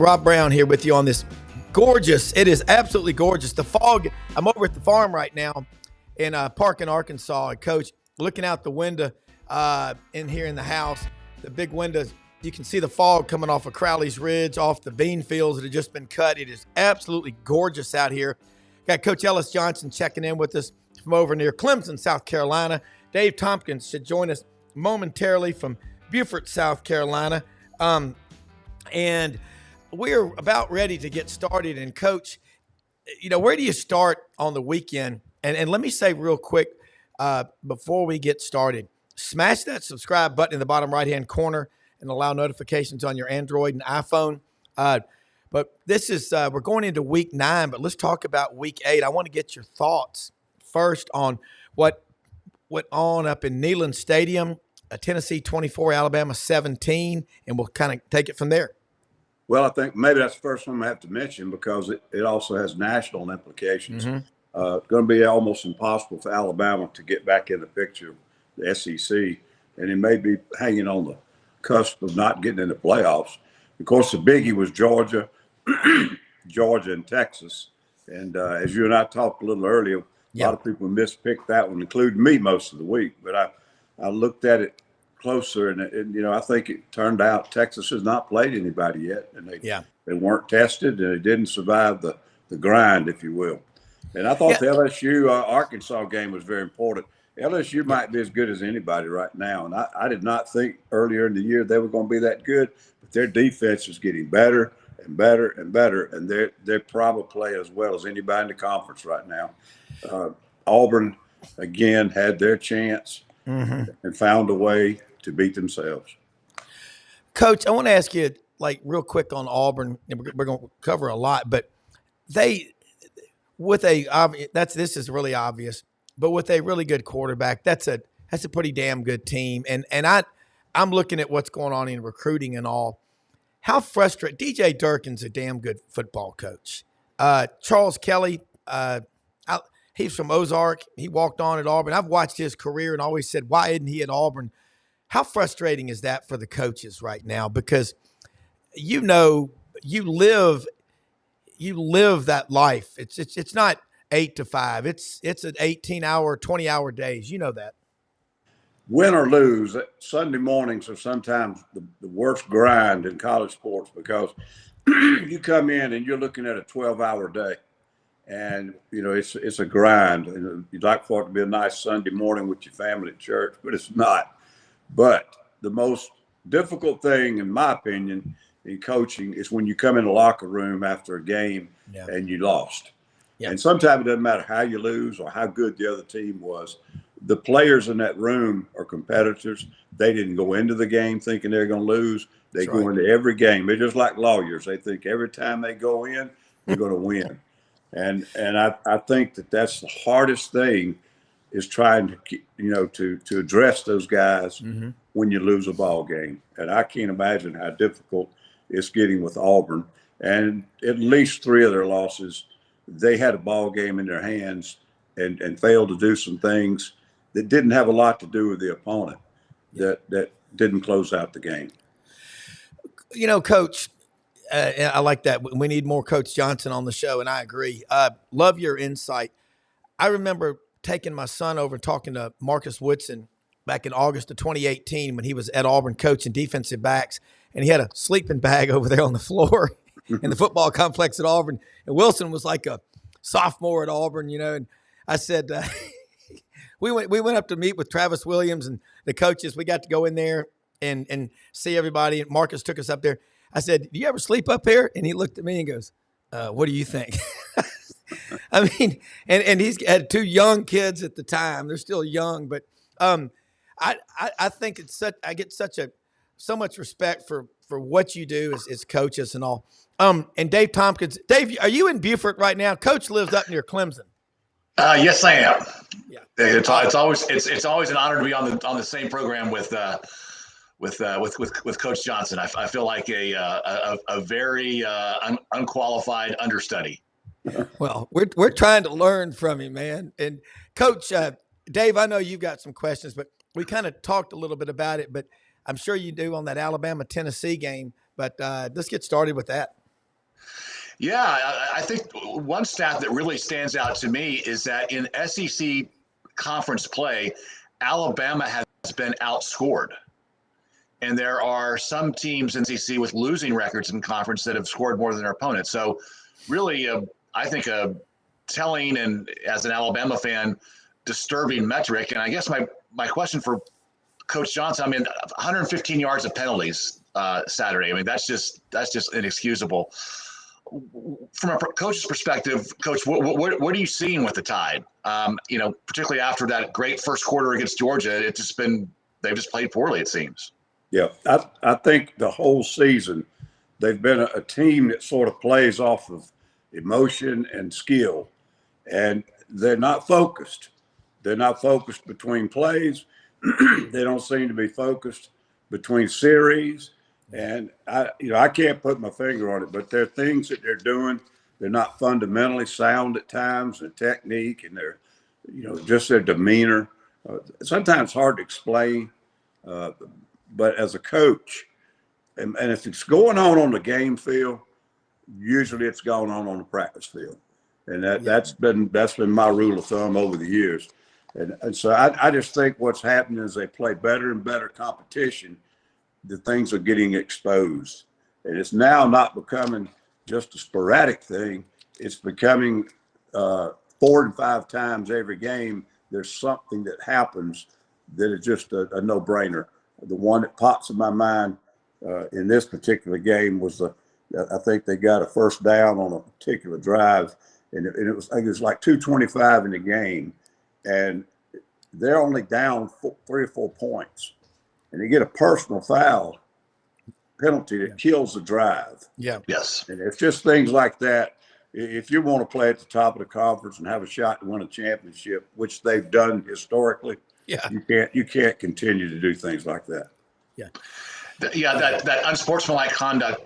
Rob Brown here with you on this gorgeous. It is absolutely gorgeous. The fog. I'm over at the farm right now in Park in Arkansas. Coach, looking out the window in here in the house, the big windows. You can see the fog coming off of Crowley's Ridge, off the bean fields that have just been cut. It is absolutely gorgeous out here. Got Coach Ellis Johnson checking in with us from over near Clemson, South Carolina. Dave Tompkins should join us momentarily from Beaufort, South Carolina. And we're about ready to get started. And Coach, where do you start on the weekend? And let me say real quick before we get started, smash that subscribe button in the bottom right-hand corner and allow notifications on your Android and iPhone. But this is we're going into week 9, but let's talk about week 8. I want to get your thoughts first on what went on up in Neyland Stadium, Tennessee 24, Alabama 17, and we'll kind of take it from there. Well, I think maybe that's the first one I have to mention because it also has national implications. Mm-hmm. It's going to be almost impossible for Alabama to get back in the picture, the SEC, and it may be hanging on the cusp of not getting in the playoffs. Of course, the biggie was Georgia, Georgia and Texas. And as you and I talked a little earlier, a lot of people mispicked that one, including me most of the week. But I looked at it closer, and I think it turned out Texas has not played anybody yet, and they weren't tested, and they didn't survive the grind, if you will. And I thought the LSU Arkansas game was very important. LSU might be as good as anybody right now, and I did not think earlier in the year they were going to be that good, but their defense is getting better and better and better, and they're probably playing as well as anybody in the conference right now. Auburn again had their chance and found a way to beat themselves. Coach, I want to ask you, real quick on Auburn, and we're going to cover a lot, but this is really obvious, but with a really good quarterback, that's a pretty damn good team. And I'm looking at what's going on in recruiting and all. How frustrating. DJ Durkin's a damn good football coach. Charles Kelly, he's from Ozark. He walked on at Auburn. I've watched his career and always said, why isn't he at Auburn? How frustrating is that for the coaches right now? Because you live that life. It's not 8 to 5. It's an 18-hour, 20-hour days. You know that. Win or lose, Sunday mornings are sometimes the worst grind in college sports because you come in and you're looking at a 12-hour day, and it's a grind. And you'd like for it to be a nice Sunday morning with your family at church, but it's not. But the most difficult thing, in my opinion, in coaching is when you come in the locker room after a game and you lost. Yeah. And sometimes it doesn't matter how you lose or how good the other team was. The players in that room are competitors. They didn't go into the game thinking they're going to lose. They go into every game. They're just like lawyers. They think every time they go in, they're going to win. And I think that's the hardest thing is trying to address those guys when you lose a ball game. And I can't imagine how difficult it's getting with Auburn. And at least 3 of their losses, they had a ball game in their hands and failed to do some things that didn't have a lot to do with the opponent that didn't close out the game. Coach, I like that. We need more Coach Johnson on the show, and I agree. Love your insight. I remember taking my son over and talking to Marcus Woodson back in August of 2018 when he was at Auburn coaching defensive backs, and he had a sleeping bag over there on the floor in the football complex at Auburn. And Wilson was like a sophomore at Auburn, and I said, we went up to meet with Travis Williams and the coaches. We got to go in there and see everybody. And Marcus took us up there. I said, do you ever sleep up here? And he looked at me and goes, what do you think? I mean, and he's had 2 young kids at the time. They're still young, but I think I get so much respect for what you do as coaches and all. And Dave Tompkins, Dave, are you in Beaufort right now? Coach lives up near Clemson. Yes, I am. Yeah, it's always an honor to be on the same program with Coach Johnson. I feel like a very unqualified understudy. Well, we're trying to learn from him, man. And Coach Dave, I know you've got some questions, but we kind of talked a little bit about it. But I'm sure you do on that Alabama-Tennessee game. But let's get started with that. Yeah, I think one stat that really stands out to me is that in SEC conference play, Alabama has been outscored. And there are some teams in SEC with losing records in conference that have scored more than their opponents. So really, I think a telling and, as an Alabama fan, disturbing metric. And I guess my question for Coach Johnson, I mean, 115 yards of penalties Saturday. I mean, that's just inexcusable. From a coach's perspective, Coach, what are you seeing with the Tide? Particularly after that great first quarter against Georgia, they've just played poorly, it seems. Yeah, I think the whole season they've been a team that sort of plays off of emotion and skill, and they're not focused. They're not focused between plays. They don't seem to be focused between series. And I can't put my finger on it, but there are things that they're doing. They're not fundamentally sound at times, their technique and their, just their demeanor. Sometimes hard to explain. But as a coach, and if it's going on the game field, usually it's going on the practice field, and that's been my rule of thumb over the years. And so I just think what's happening is they play better and better competition. The things are getting exposed, and it's now not becoming just a sporadic thing. It's becoming 4 and 5 times every game. There's something that happens that is just a no-brainer. The one that pops in my mind in this particular game was I think they got a first down on a particular drive, and it was like 2:25 in the game, and they're only down 3 or 4 points, and they get a personal foul penalty that kills the drive. Yeah. Yes. And it's just things like that. If you want to play at the top of the conference and have a shot to win a championship, which they've done historically, you can't continue to do things like that. Yeah. That unsportsmanlike conduct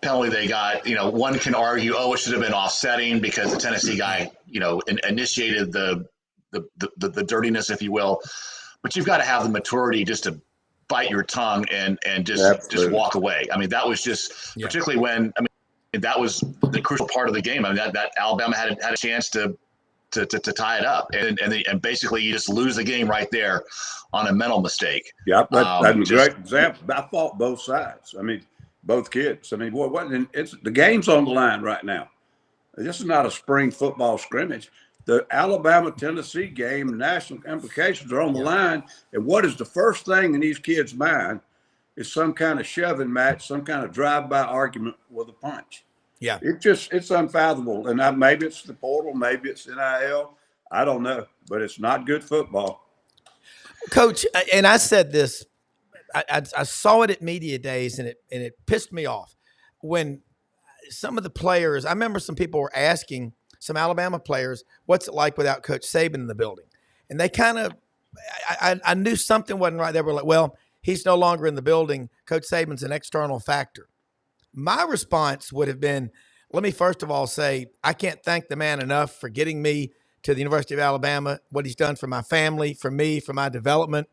penalty they got, one can argue, it should have been offsetting because the Tennessee guy, initiated the dirtiness, if you will. But you've got to have the maturity just to bite your tongue and just walk away. I mean, that was just particularly when that was the crucial part of the game. I mean, that Alabama had a chance to tie it up, and basically you just lose the game right there on a mental mistake. Yeah, that's a great example. I fought both sides. I mean, both kids. I mean, it's the game's on the line right now. This is not a spring football scrimmage. The Alabama-Tennessee game, national implications are on the line. And what is the first thing in these kids' mind is some kind of shoving match, some kind of drive-by argument with a punch. Yeah. It's unfathomable. And maybe it's the portal, maybe it's NIL. I don't know, but it's not good football. Coach, and I said this, I saw it at media days, and it pissed me off when some of the players, I remember some people were asking some Alabama players, what's it like without Coach Saban in the building? And they kind of, I knew something wasn't right. They were like, well, he's no longer in the building. Coach Saban's an external factor. My response would have been, let me first of all say, I can't thank the man enough for getting me to the University of Alabama, what he's done for my family, for me, for my development.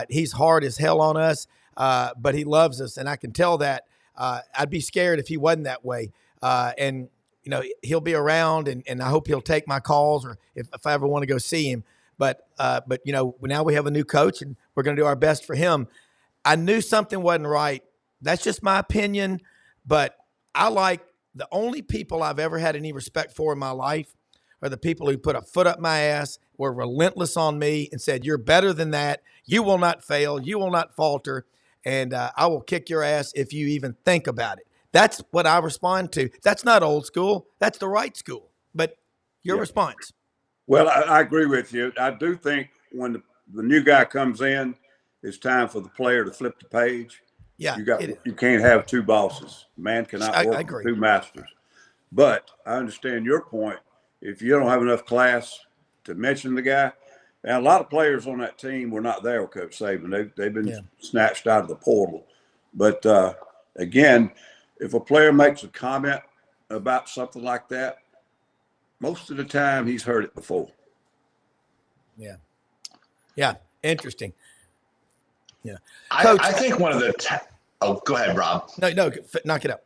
He's hard as hell on us, but he loves us, and I can tell that. I'd be scared if he wasn't that way. And he'll be around, and I hope he'll take my calls, or if I ever want to go see him. But now we have a new coach, and we're going to do our best for him. I knew something wasn't right. That's just my opinion, but I like the only people I've ever had any respect for in my life are the people who put a foot up my ass, were relentless on me, and said, you're better than that. You will not fail. You will not falter. And I will kick your ass if you even think about it. That's what I respond to. That's not old school. That's the right school. But your response. Well, I agree with you. I do think when the new guy comes in, it's time for the player to flip the page. Yeah, you can't have two bosses. Man cannot work with two masters. But I understand your point. If you don't have enough class to mention the guy, and a lot of players on that team were not there with Coach Saban. They've been snatched out of the portal. But again, if a player makes a comment about something like that, most of the time he's heard it before. Yeah. Yeah. Interesting. Yeah. Coach, I think one of the go ahead, Rob. No, knock it out.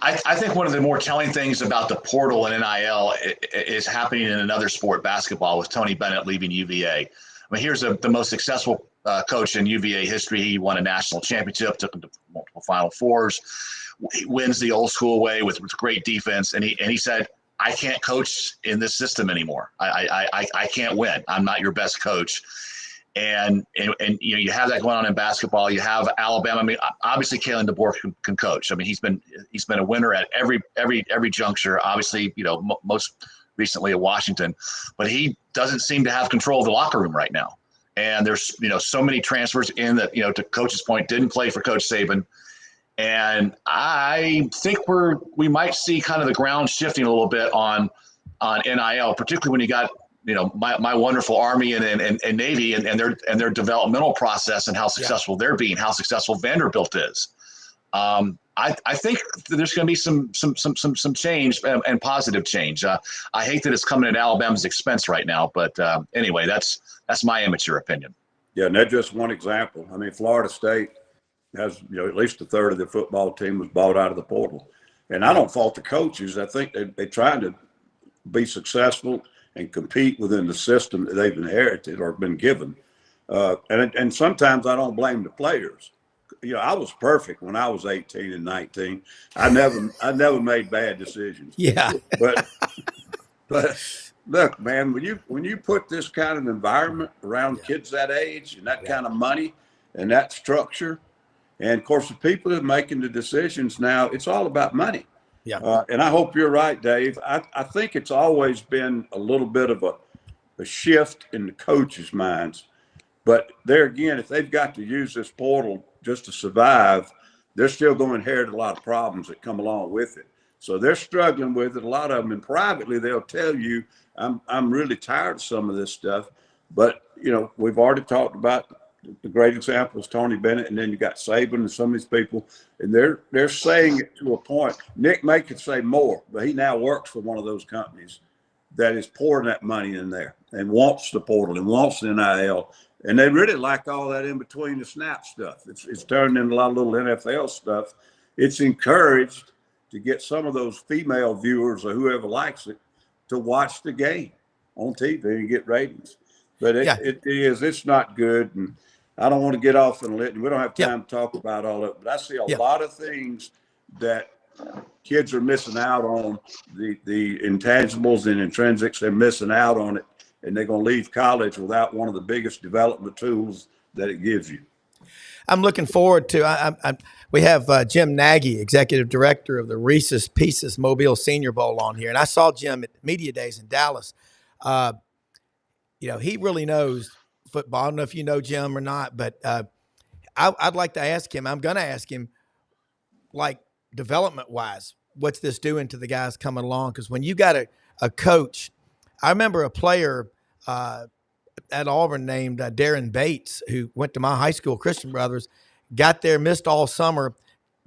I think one of the more telling things about the portal and NIL is happening in another sport, basketball, with Tony Bennett leaving UVA. I mean, here's the most successful coach in UVA history. He won a national championship, took them to multiple Final Fours. He wins the old school way with great defense, and he said, "I can't coach in this system anymore. I can't win. I'm not your best coach." And you have that going on in basketball. You have Alabama. I mean, obviously, Kalen DeBoer can coach. I mean, he's been a winner at every juncture. Obviously, most recently at Washington, but he doesn't seem to have control of the locker room right now. And there's so many transfers in that to Coach's point, didn't play for Coach Saban. And I think we might see kind of the ground shifting a little bit on NIL, particularly when you got my wonderful Army and Navy and their developmental process and how successful they're being, how successful Vanderbilt is. I think there's going to be some change and positive change. I hate that it's coming at Alabama's expense right now, but anyway, that's my immature opinion. Yeah, and that's just one example. I mean, Florida State has at least a third of their football team was bought out of the portal, and I don't fault the coaches. I think they're trying to be successful and compete within the system that they've inherited or been given. And sometimes I don't blame the players. I was perfect when I was 18 and 19. I never made bad decisions. Yeah. But look, man, when you put this kind of environment around kids that age and that kind of money and that structure, and of course the people that are making the decisions now, it's all about money. Yeah. And I hope you're right, Dave. I think it's always been a little bit of a shift in the coaches' minds. But there again, if they've got to use this portal just to survive, they're still going to inherit a lot of problems that come along with it. So they're struggling with it, a lot of them. And privately, they'll tell you, I'm really tired of some of this stuff. But, we've already talked about the great examples, Tony Bennett, and then you got Saban and some of these people, and they're saying it to a point. Nick May could say more, but he now works for one of those companies that is pouring that money in there and wants the portal and wants the NIL. And they really like all that in between the snap stuff. It's turned into a lot of little NFL stuff. It's encouraged to get some of those female viewers or whoever likes it to watch the game on TV and get ratings. But it's not good. And I don't want to get off on a litany. We don't have time to talk about all of it. But I see a lot of things that kids are missing out on, the intangibles and intrinsics. They're missing out on it. And they're going to leave college without one of the biggest development tools that it gives you. I'm looking forward to we have Jim Nagy, executive director of the Reese's Pieces Mobile Senior Bowl, on here. And I saw Jim at Media Days in Dallas. He really knows football. I don't know if you know Jim or not, but I'd like to ask him. I'm going to ask him, like, development-wise, what's this doing to the guys coming along? Because when you got a coach, I remember a player at Auburn named Darren Bates, who went to my high school, Christian Brothers, got there, missed all summer,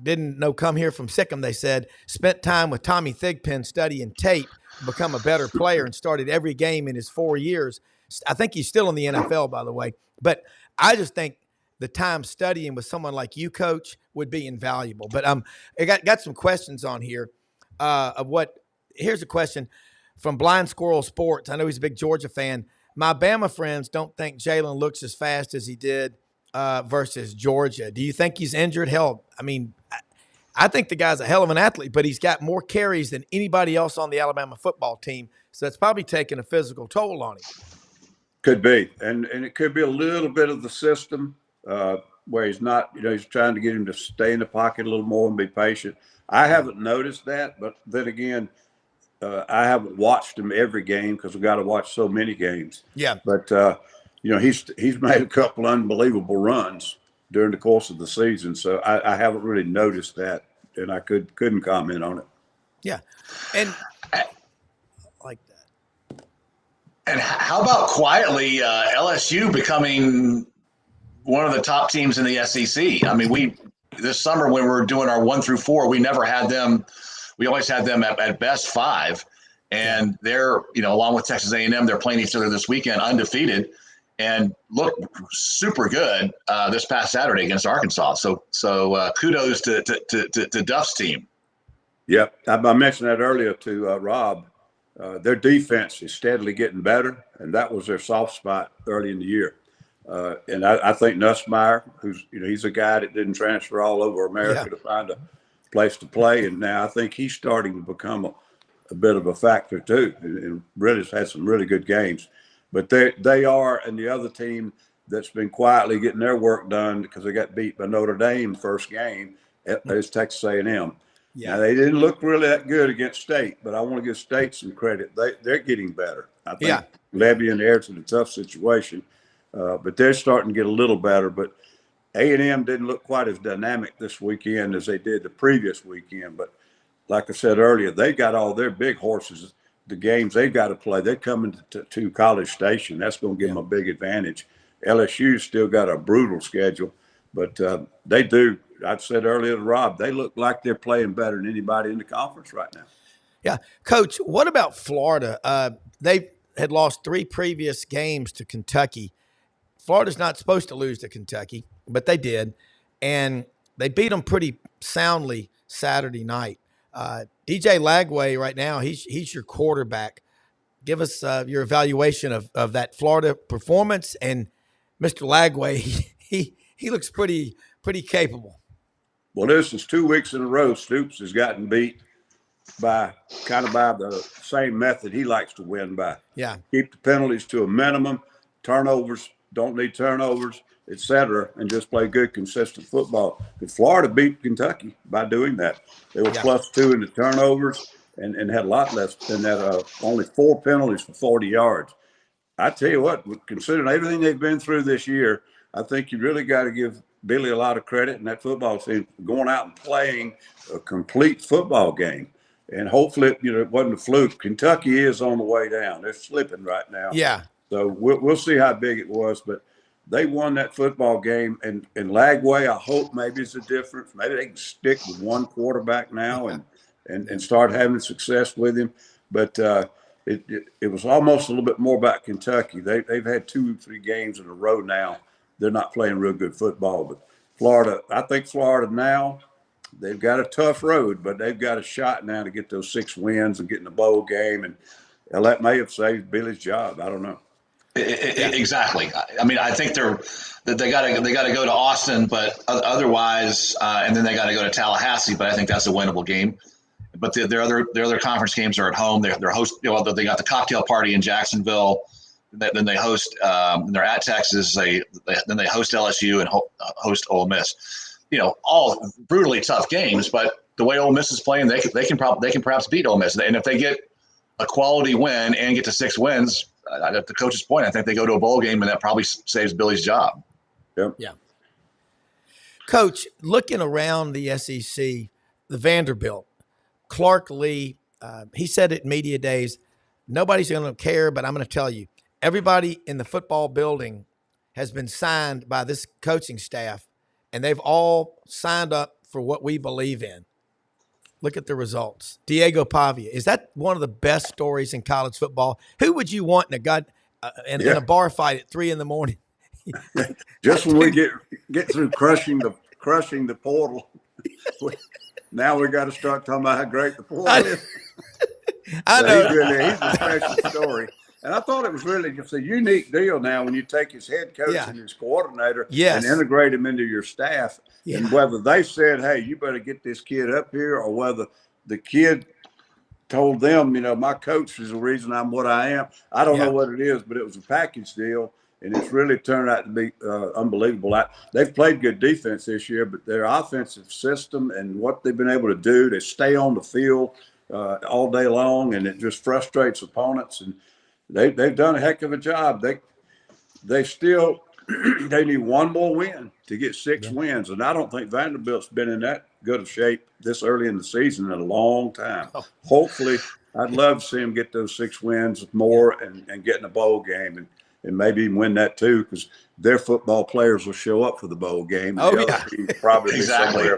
didn't know come here from Sikkim, they said, spent time with Tommy Thigpen studying tape to become a better player and started every game in his 4 years. I think he's still in the NFL, by the way. But I just think the time studying with someone like you, Coach, would be invaluable. But I got some questions on here here's a question from Blind Squirrel Sports. I know he's a big Georgia fan. My Bama friends don't think Jalen looks as fast as he did versus Georgia. Do you think he's injured? Hell, I mean, I think the guy's a hell of an athlete, but he's got more carries than anybody else on the Alabama football team. So that's probably taking a physical toll on him. Could be. And it could be a little bit of the system where he's not, he's trying to get him to stay in the pocket a little more and be patient. I haven't noticed that, but then again, I haven't watched him every game because we've got to watch so many games. Yeah. But, he's made a couple unbelievable runs during the course of the season. So I haven't really noticed that, and I couldn't comment on it. Yeah. And like that. And how about quietly LSU becoming one of the top teams in the SEC? I mean, this summer when we were doing our 1 through 4, we never had them. We always had them at best 5, and they're, along with Texas A&M, they're playing each other this weekend, undefeated, and look super good this past Saturday against Arkansas. So kudos to Duff's team. Yep. I mentioned that earlier to Rob. Their defense is steadily getting better, and that was their soft spot early in the year. And I think Nussmeier, he's a guy that didn't transfer all over America to find a place to play, and now I think he's starting to become a bit of a factor too, and really has had some really good games. But they are, and the other team that's been quietly getting their work done because they got beat by Notre Dame first game is Texas A&M. Yeah. Now, they didn't look really that good against State, but I want to give State some credit. They're getting better. I think Levy and Eric's in a tough situation, but they're starting to get a little better. But A&M didn't look quite as dynamic this weekend as they did the previous weekend. But like I said earlier, they got all their big horses, the games they've got to play. They're coming to College Station. That's going to give them a big advantage. LSU's still got a brutal schedule, but they do. I said earlier to Rob, they look like they're playing better than anybody in the conference right now. Yeah. Coach, what about Florida? They had lost 3 previous games to Kentucky. Florida's not supposed to lose to Kentucky, but they did. And they beat them pretty soundly Saturday night. DJ Lagway right now, he's your quarterback. Give us your evaluation of that Florida performance. And Mr. Lagway, he looks pretty capable. Well, this is 2 weeks in a row Stoops has gotten beat by the same method he likes to win by. Yeah. Keep the penalties to a minimum, turnovers, don't need turnovers, et cetera, and just play good, consistent football. But Florida beat Kentucky by doing that. They were +2 in the turnovers and had a lot less than that, only 4 penalties for 40 yards. I tell you what, considering everything they've been through this year, I think you really got to give Billy a lot of credit and that football team going out and playing a complete football game. And hopefully, it wasn't a fluke. Kentucky is on the way down. They're slipping right now. Yeah. So we'll see how big it was, but they won that football game. And Lagway, I hope maybe it's a difference. Maybe they can stick with one quarterback now and start having success with him. But it was almost a little bit more about Kentucky. They've had 2-3 games in a row now. They're not playing real good football. But Florida, I think Florida now, they've got a tough road, but they've got a shot now to get those 6 wins and get in the bowl game. And that may have saved Billy's job. I don't know. Exactly. I mean, I think they got to go to Austin, but otherwise, and then they got to go to Tallahassee. But I think that's a winnable game. But their other conference games are at home. They're they got the cocktail party in Jacksonville. Then they host. They're at Texas. Then they host LSU and host Ole Miss. All brutally tough games. But the way Ole Miss is playing, they can perhaps beat Ole Miss. And if they get a quality win and get to 6 wins, at the coach's point, I think they go to a bowl game, and that probably saves Billy's job. Yep. Yeah. Coach, looking around the SEC, the Vanderbilt, Clark Lee, he said at media days, nobody's going to care, but I'm going to tell you, everybody in the football building has been signed by this coaching staff, and they've all signed up for what we believe in. Look at the results. Diego Pavia. Is that one of the best stories in college football? Who would you want in a bar fight at 3 a.m? Just when we get through crushing the portal, now we got to start talking about how great the portal is. I know. He's a special story. And I thought it was really just a unique deal now when you take his head coach and his coordinator and integrate him into your staff. Yeah. And whether they said, hey, you better get this kid up here, or whether the kid told them, my coach is the reason I'm what I am. I don't know what it is, but it was a package deal, and it's really turned out to be unbelievable. They've played good defense this year, but their offensive system and what they've been able to do, they stay on the field all day long, and it just frustrates opponents. And they've done a heck of a job. They still they need one more win to get 6 wins, and I don't think Vanderbilt's been in that good of shape this early in the season in a long time. Hopefully, I'd love to see them get those 6 wins more and get in a bowl game and maybe even win that too, because their football players will show up for the bowl game. Probably exactly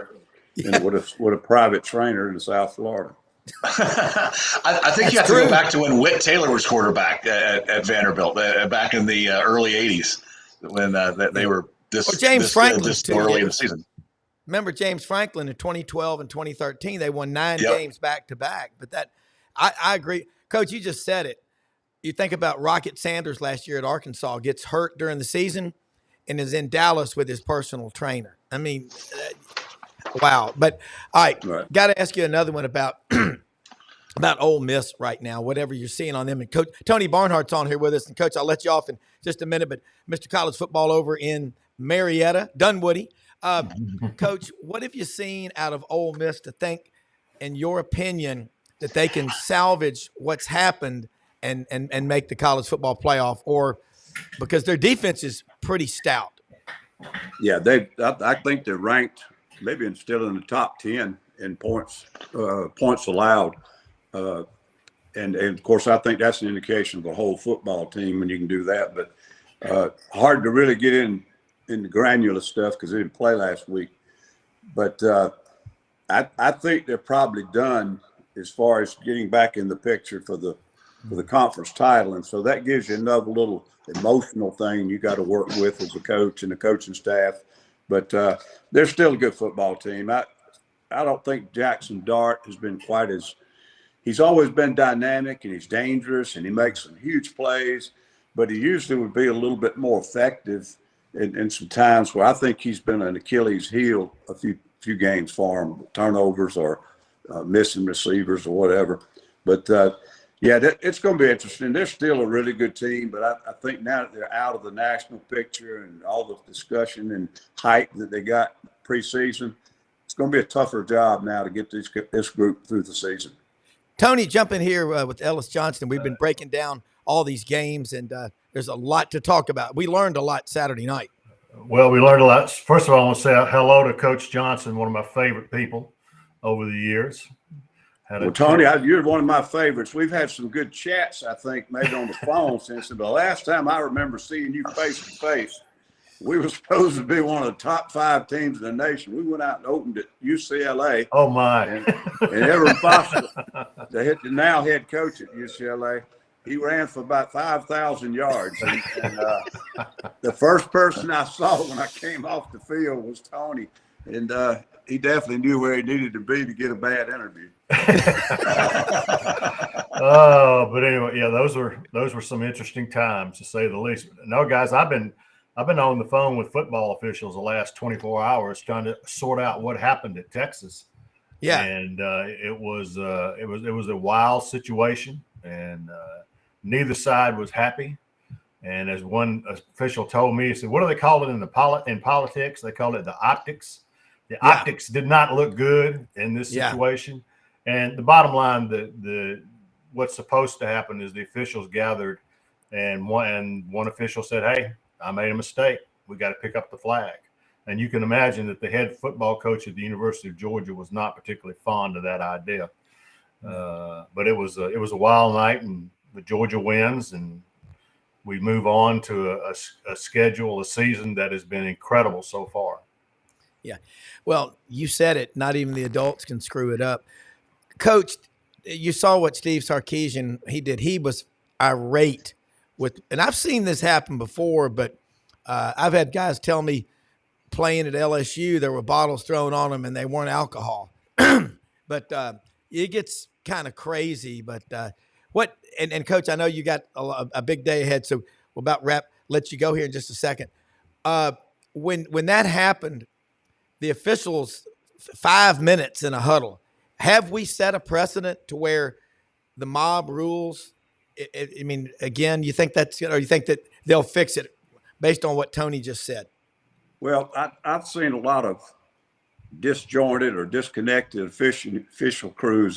with a private trainer in South Florida. I think you have to go back to when Whit Taylor was quarterback at Vanderbilt back in the early 80s when they were this early in the season. Remember James Franklin in 2012 and 2013, they won 9 Yep. games back to back. But I agree. Coach, you just said it. You think about Rocket Sanders last year at Arkansas, gets hurt during the season and is in Dallas with his personal trainer. I mean, wow. But all right. Got to ask you another one about Ole Miss right now, whatever you're seeing on them. And Coach Tony Barnhart's on here with us. And Coach, I'll let you off in just a minute, but Mr. College Football over in Marietta, Dunwoody. Coach, what have you seen out of Ole Miss to think, in your opinion, that they can salvage what's happened and make the college football playoff? Or because their defense is pretty stout. Yeah, I think they're ranked maybe still in the top 10 in points allowed. And of course, I think that's an indication of the whole football team when you can do that. But hard to really get in the granular stuff because they didn't play last week. But I think they're probably done as far as getting back in the picture for the conference title. And so that gives you another little emotional thing you got to work with as a coach and the coaching staff. But they're still a good football team. I don't think Jackson Dart has been quite as – he's always been dynamic and he's dangerous and he makes some huge plays, but he usually would be a little bit more effective in some times where I think he's been an Achilles heel a few games for him, turnovers or missing receivers or whatever. But, it's going to be interesting. They're still a really good team, but I think now that they're out of the national picture and all the discussion and hype that they got preseason, it's going to be a tougher job now to get this group through the season. Tony, jump in here with Ellis Johnston. We've been breaking down all these games, and there's a lot to talk about. We learned a lot Saturday night. Well, we learned a lot. First of all, I want to say hello to Coach Johnson, one of my favorite people over the years. Well, Tony, you're one of my favorites. We've had some good chats, I think, maybe on the phone since the last time I remember seeing you face to face. We were supposed to be one of the top 5 teams in the nation. We went out and opened at UCLA. Oh, my. And Everett Foster, the now head coach at UCLA, he ran for about 5,000 yards. And the first person I saw when I came off the field was Tony. And he definitely knew where he needed to be to get a bad interview. But anyway, yeah, those were some interesting times, to say the least. No, guys, I've been on the phone with football officials the last 24 hours trying to sort out what happened at Texas. Yeah, and it was a wild situation, and neither side was happy. And as one official told me, he said, "What do they call it in politics? They call it the optics." The optics did not look good in this situation. And the bottom line, what's supposed to happen is the officials gathered, and one official said, "Hey, I made a mistake. We got to pick up the flag." And you can imagine that the head football coach at the University of Georgia was not particularly fond of that idea. But it was a wild night, and the Georgia wins, and we move on to a season that has been incredible so far. Yeah. Well, you said it. Not even the adults can screw it up. Coach, you saw what Steve Sarkisian did. He was irate and I've seen this happen before, but I've had guys tell me playing at LSU, there were bottles thrown on them and they weren't alcohol. But it gets kind of crazy. But and Coach, I know you got a big day ahead, so we'll about let you go here in just a second. When that happened, the officials 5 minutes in a huddle. Have we set a precedent to where the mob rules? I mean, again, you think or you think that they'll fix it based on what Tony just said? Well, I've seen a lot of disjointed or disconnected official crews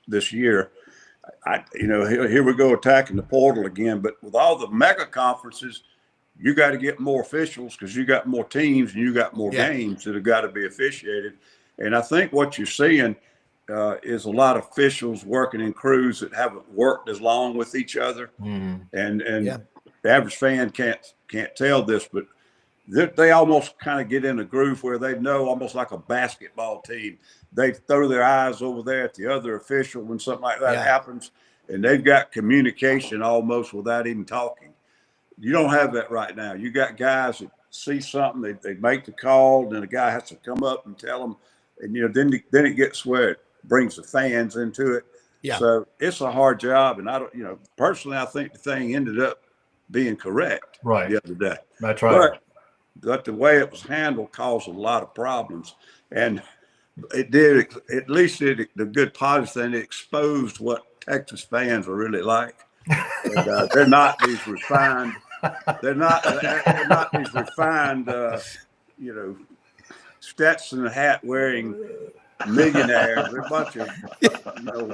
this year. Here we go attacking the portal again. But with all the mega conferences, you got to get more officials because you got more teams and you got more games that have got to be officiated. And I think what you're seeing is a lot of officials working in crews that haven't worked as long with each other. Mm-hmm. And the average fan can't tell this, but they almost kind of get in a groove where they know, almost like a basketball team. They throw their eyes over there at the other official when something like that happens, and they've got communication almost without even talking. You don't have that right now. You got guys that see something, they make the call, then the guy has to come up and tell them, and then it gets where it brings the fans into it. Yeah. So it's a hard job, and I don't, personally, I think the thing ended up being correct the other day. That's right. But the way it was handled caused a lot of problems, and it did. At least the good positive thing, it exposed what Texas fans are really like. And, they're not these refined. They're not these refined, Stetson hat wearing millionaires. They're a bunch of,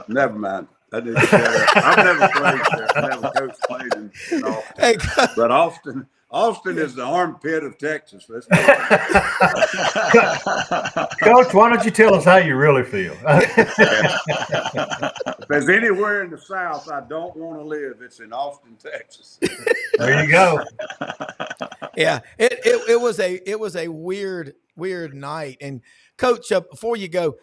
never mind. I didn't say that. I've never played there. I never coached played in Austin. But Austin is the armpit of Texas. Coach, why don't you tell us how you really feel? If there's anywhere in the South I don't want to live, it's in Austin, Texas. There you go. Yeah, it was a weird night. And Coach, before you go,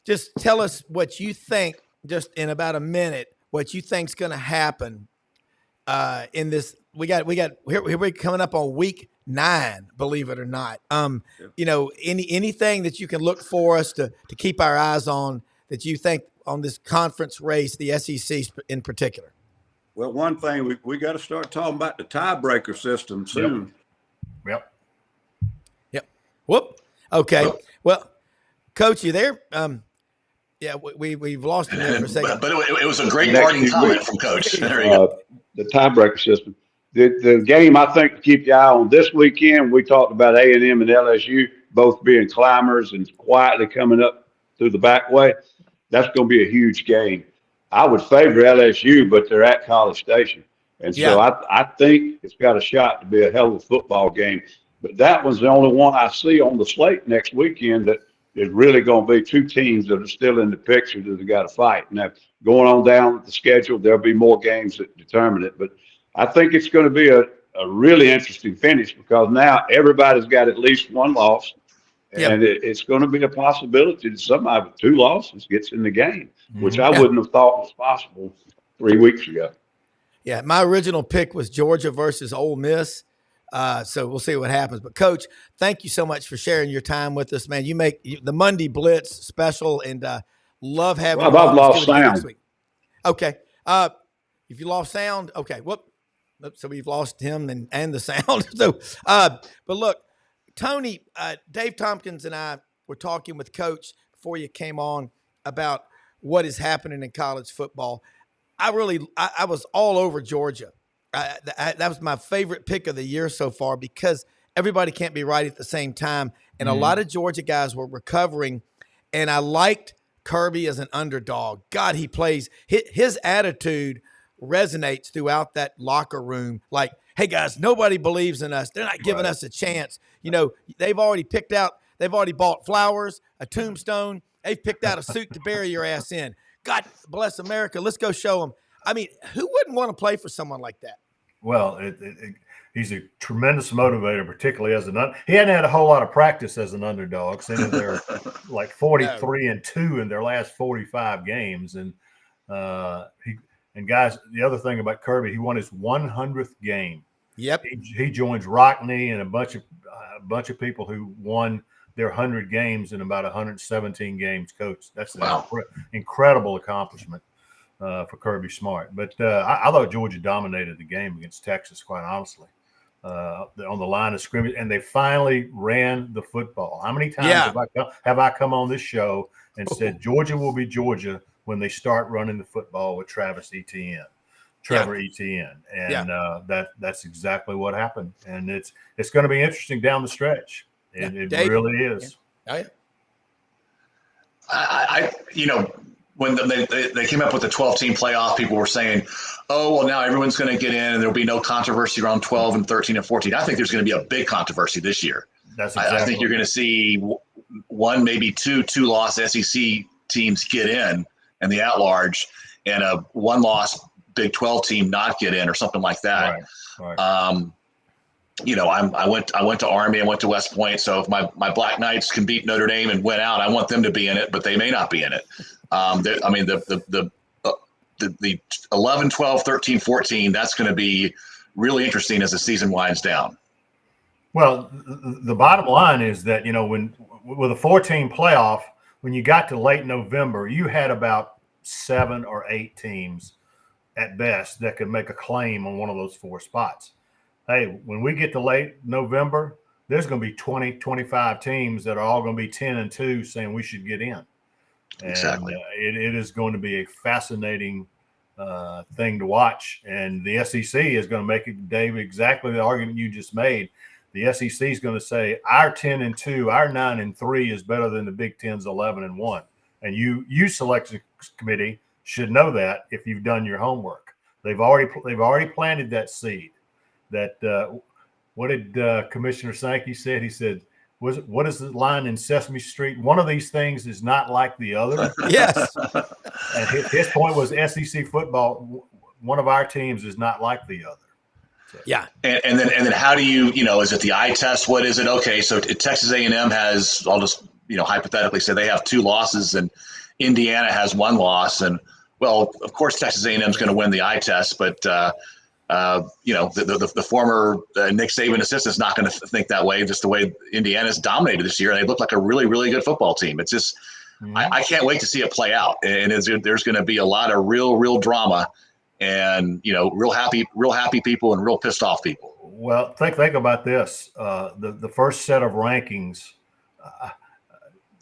just tell us what you think, just in about a minute, what you think's going to happen in this. We got here we're coming up on week 9, believe it or not. Anything that you can look for us to keep our eyes on that you think on this conference race, the SEC in particular. Well, one thing we got to start talking about the tiebreaker system soon. Yep. Whoop. Okay. Well, Coach, you there? Yeah, we've lost him there for a second. But it was a great parting comment from Coach. There you go. The tiebreaker system. The game I think to keep your eye on this weekend, we talked about A&M and LSU both being climbers and quietly coming up through the back way. That's going to be a huge game. I would favor LSU, but they're at College Station. And so I think it's got a shot to be a hell of a football game. But that was the only one I see on the slate next weekend that is really going to be 2 teams that are still in the picture that have got to fight. Now, going on down the schedule, there'll be more games that determine it. But I think it's going to be a really interesting finish because now everybody's got at least 1 loss. And it's going to be a possibility that somebody with 2 losses gets in the game, which I wouldn't have thought was possible 3 weeks ago. Yeah, my original pick was Georgia versus Ole Miss. So we'll see what happens. But, Coach, thank you so much for sharing your time with us, man. You make the Monday Blitz special, and love having you. I've lost sound. Okay. If you lost sound, okay. Whoop. So we've lost him and the sound. So, but look, Tony, Dave Tompkins and I were talking with Coach before you came on about what is happening in college football. I was all over Georgia. That was my favorite pick of the year so far because everybody can't be right at the same time. And a lot of Georgia guys were recovering. And I liked Kirby as an underdog. God, he plays. His attitude resonates throughout that locker room. Like, hey, guys, nobody believes in us. They're not giving us a chance. They've already bought flowers, a tombstone. They've picked out a suit to bury your ass in. God bless America. Let's go show them. I mean, who wouldn't want to play for someone like that? Well, he's a tremendous motivator, particularly as he hadn't had a whole lot of practice as an underdog. Since they're like 43-2 in their last 45 games, and guys, the other thing about Kirby, he won his 100th game. Yep, he joins Rockney and a bunch of people who won their 100 games in about 117 games. Coach, that's an incredible accomplishment for Kirby Smart. But I thought Georgia dominated the game against Texas, quite honestly, on the line of scrimmage, and they finally ran the football. How many times have I come on this show and said Georgia will be Georgia when they start running the football with Trevor Etienne, and that's exactly what happened. And it's going to be interesting down the stretch. It really is. Yeah. Oh, when they came up with the 12-team playoff, people were saying, oh, well, now everyone's going to get in and there'll be no controversy around 12 and 13 and 14. I think there's going to be a big controversy this year. I think you're going to see 1, maybe 2 2-loss SEC teams get in and the at-large, and a 1-loss Big 12 team not get in or something like that. Right. I went to Army, I went to West Point. So if my Black Knights can beat Notre Dame and win out, I want them to be in it, but they may not be in it. The 11, 12, 13, 14, that's going to be really interesting as the season winds down. Well, the bottom line is that, when with a 4-team playoff, when you got to late November, you had about 7 or 8 teams at best that could make a claim on one of those 4 spots. Hey, when we get to late November, there's going to be 20, 25 teams that are all going to be 10-2 saying we should get in. And Exactly. It is going to be a fascinating thing to watch. And the SEC is going to make it, Dave, exactly the argument you just made. The SEC is going to say our 10-2, our 9-3 is better than the Big Ten's 11-1. And you selection committee should know that if you've done your homework. They've already planted that seed. That what did Commissioner Sankey said? He said, what is the line in Sesame Street? One of these things is not like the other. Yes. And his point was SEC football. One of our teams is not like the other. So. Yeah. And then how do you, is it the eye test? What is it? Okay. So Texas A&M has, I'll just, hypothetically say they have 2 losses and Indiana has 1 loss. And well, of course, Texas A&M is going to win the eye test, but the former Nick Saban assistant is not going to think that way, just the way Indiana's dominated this year. And they look like a really, really good football team. It's just, I can't wait to see it play out. And there's going to be a lot of real drama and, real happy people and real pissed off people. Well, think about this. The first set of rankings,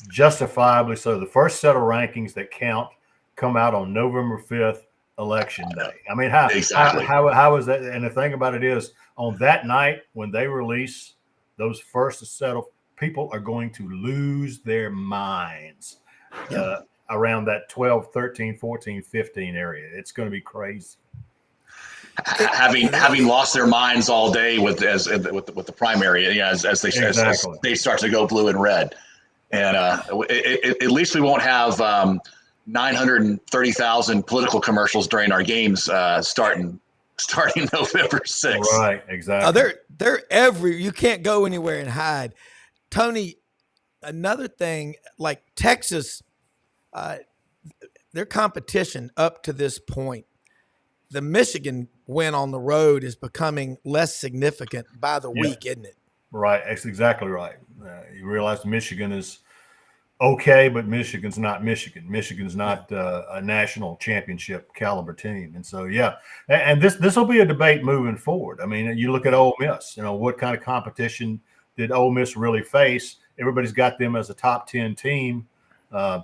justifiably so, the first set of rankings that count come out on November 5th, Election Day. I mean, how is that? And the thing about it is, on that night when they release those first set of people are going to lose their minds around that 12, 13, 14, 15 area. It's going to be crazy. Having lost their minds all day with the primary, as they start to go blue and red, and at least we won't have 930,000 political commercials during our games starting November 6th. Right, exactly. They're you can't go anywhere and hide. Tony, another thing, like Texas, their competition up to this point, the Michigan win on the road is becoming less significant by the week, isn't it? Right, that's exactly right. You realize Michigan is okay, but Michigan's not Michigan. Michigan's not a national championship caliber team. And so, and this will be a debate moving forward. I mean, you look at Ole Miss, what kind of competition did Ole Miss really face? Everybody's got them as a top 10 team, and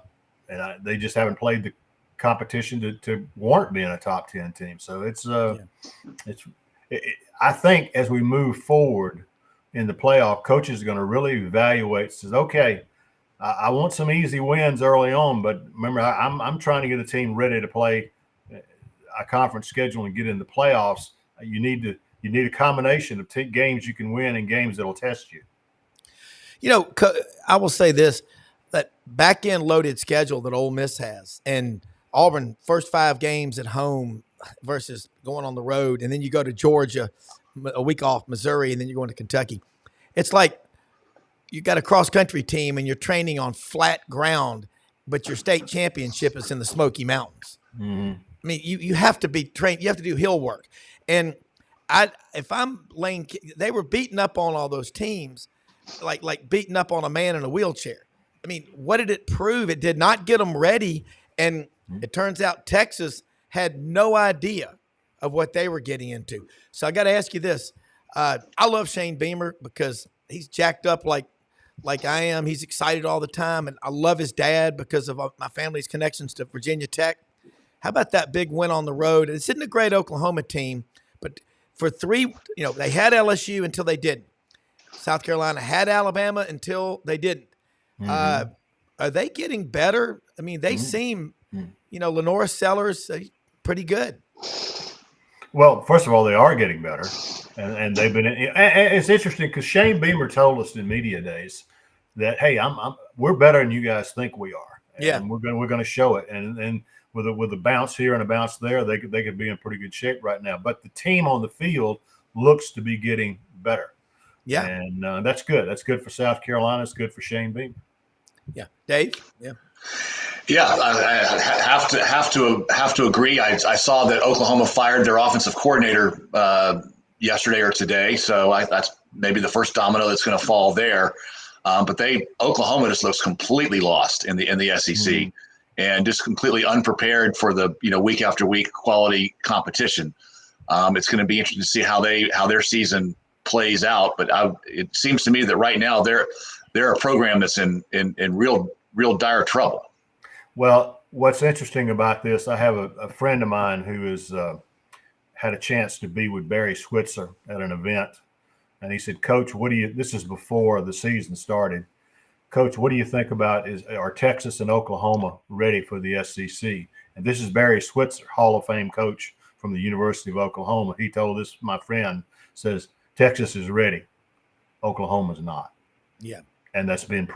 they just haven't played the competition to warrant being a top 10 team. So I think as we move forward in the playoff, coaches are going to really evaluate, says, okay, I want some easy wins early on, but remember, I'm trying to get a team ready to play a conference schedule and get in the playoffs. You need a combination of games you can win and games that'll test you. I will say this: that back end loaded schedule that Ole Miss has, and Auburn first 5 games at home versus going on the road, and then you go to Georgia, a week off, Missouri, and then you're going to Kentucky. It's like you got a cross-country team and you're training on flat ground, but your state championship is in the Smoky Mountains. Mm-hmm. I mean, you have to be trained. You have to do hill work. And if I'm Lane, they were beating up on all those teams, like beating up on a man in a wheelchair. I mean, what did it prove? It did not get them ready. And it turns out Texas had no idea of what they were getting into. So I got to ask you this. I love Shane Beamer because he's jacked up like I am. He's excited all the time. And I love his dad because of my family's connections to Virginia Tech. How about that big win on the road? It's in a great Oklahoma team, but for 3, they had LSU until they didn't. South Carolina had Alabama until they didn't. Mm-hmm. Are they getting better? I mean, they seem, Lenore Sellers, pretty good. Well, first of all, they are getting better, and they've been. And it's interesting because Shane Beamer told us in media days that, hey, we're better than you guys think we are. And we're going to show it. And with a bounce here and a bounce there, they could be in pretty good shape right now. But the team on the field looks to be getting better. Yeah, and that's good. That's good for South Carolina. It's good for Shane Beamer. Yeah, Dave. Yeah. Yeah, I have to agree. I saw that Oklahoma fired their offensive coordinator yesterday or today. So that's maybe the first domino that's going to fall there. But Oklahoma just looks completely lost in the SEC and just completely unprepared for the week after week quality competition. It's going to be interesting to see how their season plays out. But it seems to me that right now they're a program that's in real dire trouble. Well, what's interesting about this, I have a friend of mine who has had a chance to be with Barry Switzer at an event. And he said, Coach, this is before the season started. Coach, what do you think about are Texas and Oklahoma ready for the SEC? And this is Barry Switzer, Hall of Fame coach from the University of Oklahoma. He told this, my friend, says, Texas is ready. Oklahoma's not. Yeah. And that's been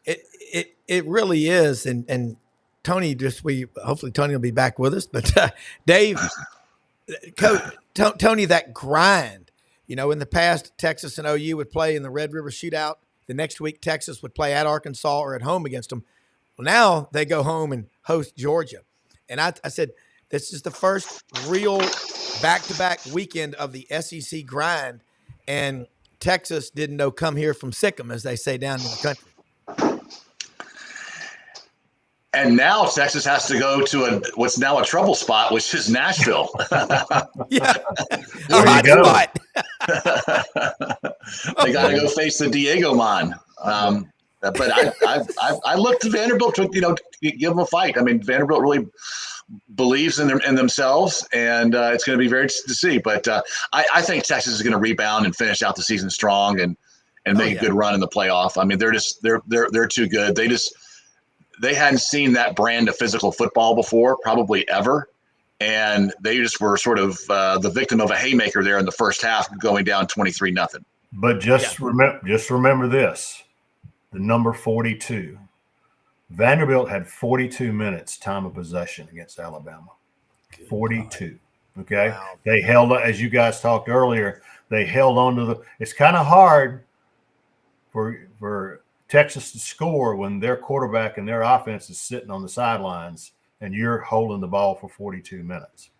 It really is. And Tony, hopefully Tony will be back with us. But Dave, Tony, that grind, in the past, Texas and OU would play in the Red River Shootout. The next week, Texas would play at Arkansas or at home against them. Well, now they go home and host Georgia. And I said, this is the first real back-to-back weekend of the SEC grind. And Texas didn't know come here from Sikkim, as they say down in the country. And now Texas has to go to what's now a trouble spot, which is Nashville. Yeah, there you go. Spot. They got to go face the Diego Man. But I look to Vanderbilt to give them a fight. I mean, Vanderbilt really believes in themselves, and it's going to be very interesting to see. But I think Texas is going to rebound and finish out the season strong and make a good run in the playoff. I mean, they're too good. They hadn't seen that brand of physical football before, probably ever. And they just were sort of the victim of a haymaker there in the first half, going down 23-0. But just remember this, the number 42. Vanderbilt had 42 minutes time of possession against Alabama. 42. Okay. Wow. They held, as you guys talked earlier, they held on to it's kind of hard for Texas to score when their quarterback and their offense is sitting on the sidelines and you're holding the ball for 42 minutes.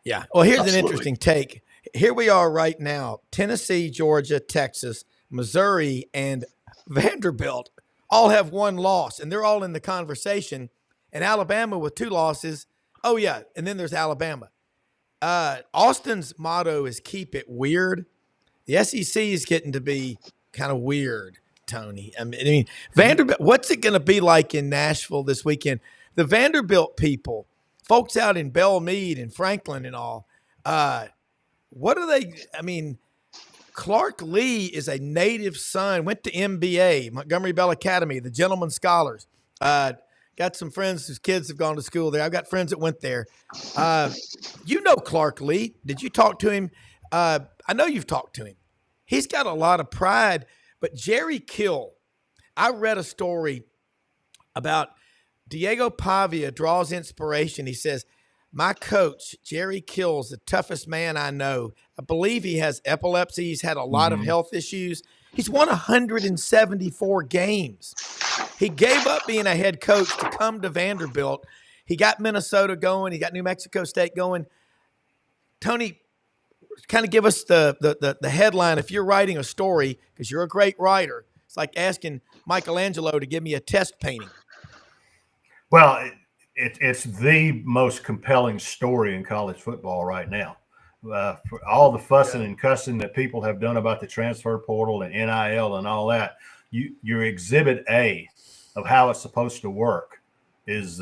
Yeah. Well, here's Absolutely. an interesting take. Here we are right now, Tennessee, Georgia, Texas, Missouri, and Vanderbilt all have one loss, and they're all in the conversation. And Alabama with 2 losses. Oh, yeah, and then there's Alabama. Austin's motto is keep it weird. The SEC is getting to be kind of weird, Tony. I mean, Vanderbilt, what's it going to be like in Nashville this weekend? The Vanderbilt people, folks out in Belle Meade and Franklin and all, what are they – I mean, Clark Lee is a native son, went to MBA, Montgomery Bell Academy, the Gentleman Scholars. Got some friends whose kids have gone to school there. I've got friends that went there. You know Clark Lee. Did you talk to him? I know you've talked to him. He's got a lot of pride. But Jerry Kill, I read a story about Diego Pavia draws inspiration. He says, my coach, Jerry Kill's the toughest man I know. I believe he has epilepsy. He's had a lot of health issues. He's won 174 games. He gave up being a head coach to come to Vanderbilt. He got Minnesota going. He got New Mexico State going. Tony, kind of give us the headline. If you're writing a story, because you're a great writer, it's like asking Michelangelo to give me a test painting. Well, it's the most compelling story in college football right now. For all the fussing and cussing that people have done about the transfer portal and NIL and all that, your exhibit A of how it's supposed to work is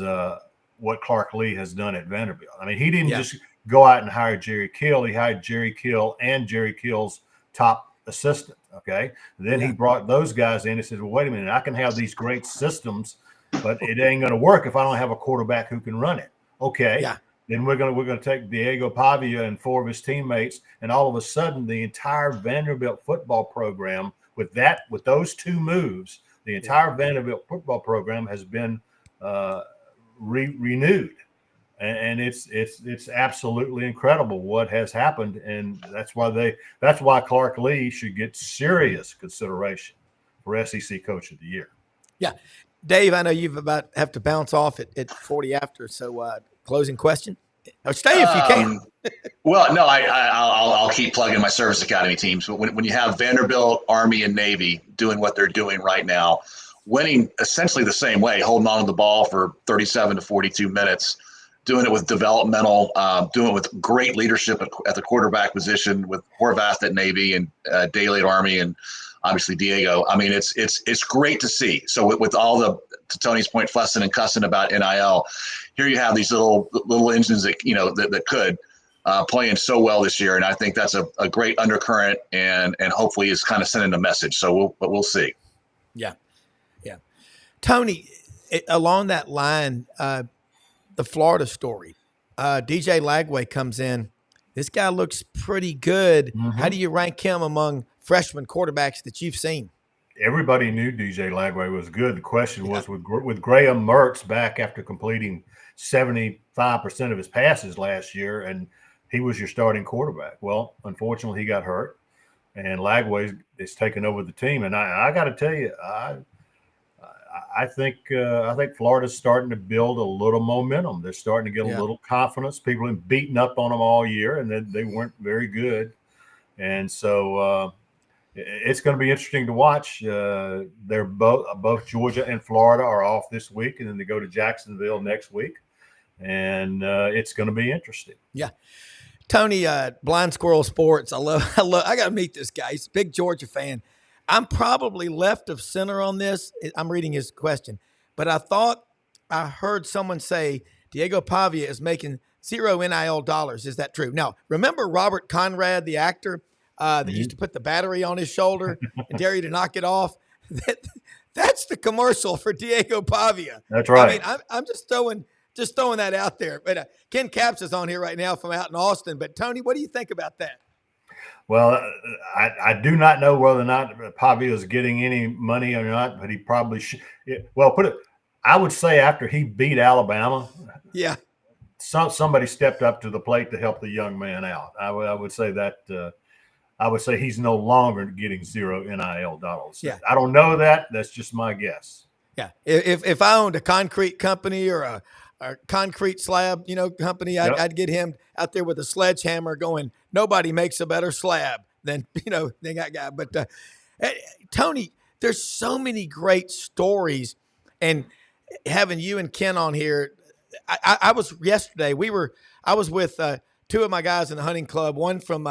what Clark Lee has done at Vanderbilt. I mean, he didn't just go out and hire Jerry Kill. He hired Jerry Kill and Jerry Kill's top assistant, okay? Then he brought those guys in and said, well, wait a minute, I can have these great systems, but it ain't going to work if I don't have a quarterback who can run it. Okay. Yeah. Then we're going to take Diego Pavia and 4 of his teammates, and all of a sudden the entire Vanderbilt football program with those 2 moves, the entire Vanderbilt football program has been renewed. And it's absolutely incredible what has happened, and that's why Clark Lee should get serious consideration for SEC Coach of the Year. Yeah, Dave, I know you've have to bounce off at 40 after. So, closing question: Or stay if you can. Well, no, I'll keep plugging my service academy teams. But when you have Vanderbilt, Army, and Navy doing what they're doing right now, winning essentially the same way, holding on to the ball for 37 to 42 minutes, doing it with developmental, doing it with great leadership at the quarterback position with Horvath at Navy and Daly at Army and obviously Diego. I mean, it's great to see. So with all the, to Tony's point, fussing and cussing about NIL, here you have these little engines that, that could playing so well this year. And I think that's a great undercurrent and hopefully is kind of sending a message. So we'll see. Yeah. Yeah. Tony, along that line, the Florida story, DJ Lagway comes in. This guy looks pretty good. Mm-hmm. How do you rank him among freshman quarterbacks that you've seen? Everybody knew DJ Lagway was good. The question was with Graham Mertz back after completing 75% of his passes last year, and he was your starting quarterback. Well, unfortunately, he got hurt, and Lagway is taking over the team. And I got to tell you, I think Florida's starting to build a little momentum. They're starting to get a little confidence. People have beaten up on them all year, and they weren't very good. And so it's going to be interesting to watch. They're both Georgia and Florida are off this week, and then they go to Jacksonville next week. And it's going to be interesting. Yeah. Tony, Blind Squirrel Sports. I got to meet this guy. He's a big Georgia fan. I'm probably left of center on this. I'm reading his question, but I thought I heard someone say Diego Pavia is making $0 NIL dollars. Is that true? Now, remember Robert Conrad, the actor that used to put the battery on his shoulder and dare you to knock it off? That's the commercial for Diego Pavia. That's right. I mean, I'm just throwing that out there. But Ken Capps is on here right now from out in Austin. But Tony, what do you think about that? Well, I do not know whether or not Pavia is getting any money or not, but he probably should. Well, I would say after he beat Alabama, somebody stepped up to the plate to help the young man out. I would say that. I would say he's no longer getting $0 NIL dollars. Yeah. I don't know that. That's just my guess. Yeah. If I owned a concrete company or a concrete slab, company, I'd get him out there with a sledgehammer going, nobody makes a better slab than that guy. But Tony, there's so many great stories, and having you and Ken on here, I was yesterday, I was with two of my guys in the hunting club, one from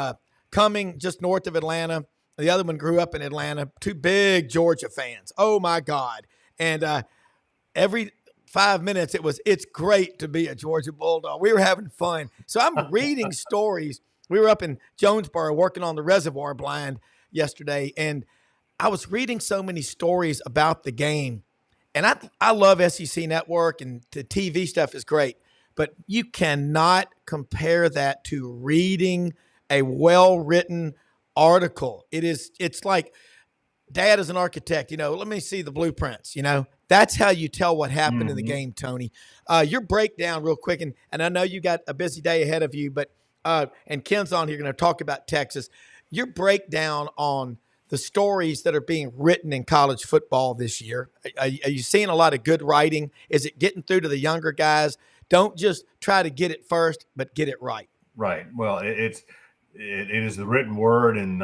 Cumming, just north of Atlanta. The other one grew up in Atlanta, two big Georgia fans. Oh my God. And every 5 minutes, it's great to be a Georgia Bulldog. We were having fun. So I'm reading stories. We were up in Jonesboro working on the reservoir blind yesterday, and I was reading so many stories about the game. And I love SEC Network, and the TV stuff is great, but you cannot compare that to reading a well-written article. It's like, Dad is an architect, let me see the blueprints, That's how you tell what happened in the game, Tony. Your breakdown real quick, and I know you got a busy day ahead of you, but and Ken's on here going to talk about Texas. Your breakdown on the stories that are being written in college football this year. Are you seeing a lot of good writing? Is it getting through to the younger guys? Don't just try to get it first, but get it right. Right. Well, it is the written word, and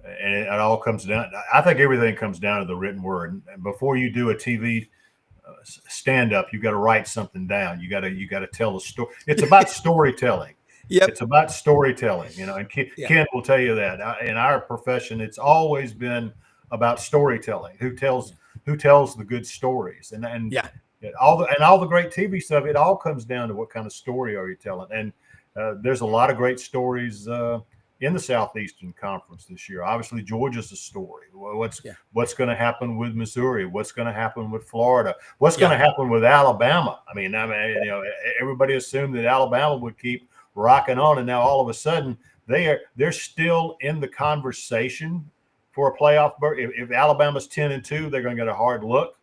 it all comes down. I think everything comes down to the written word. And before you do a TV stand up, you got to write something down. You got to tell a story. It's about storytelling. Yep. It's about storytelling, and Ken will tell you that in our profession, it's always been about storytelling. Who tells the good stories, and all the great TV stuff. It all comes down to what kind of story are you telling. And there's a lot of great stories in the Southeastern Conference this year. Obviously, Georgia's a story. What's going to happen with Missouri? What's going to happen with Florida? What's going to happen with Alabama? I mean, everybody assumed that Alabama would keep rocking on, and now all of a sudden they're still in the conversation for a playoff berth. If Alabama's 10-2, they're going to get a hard look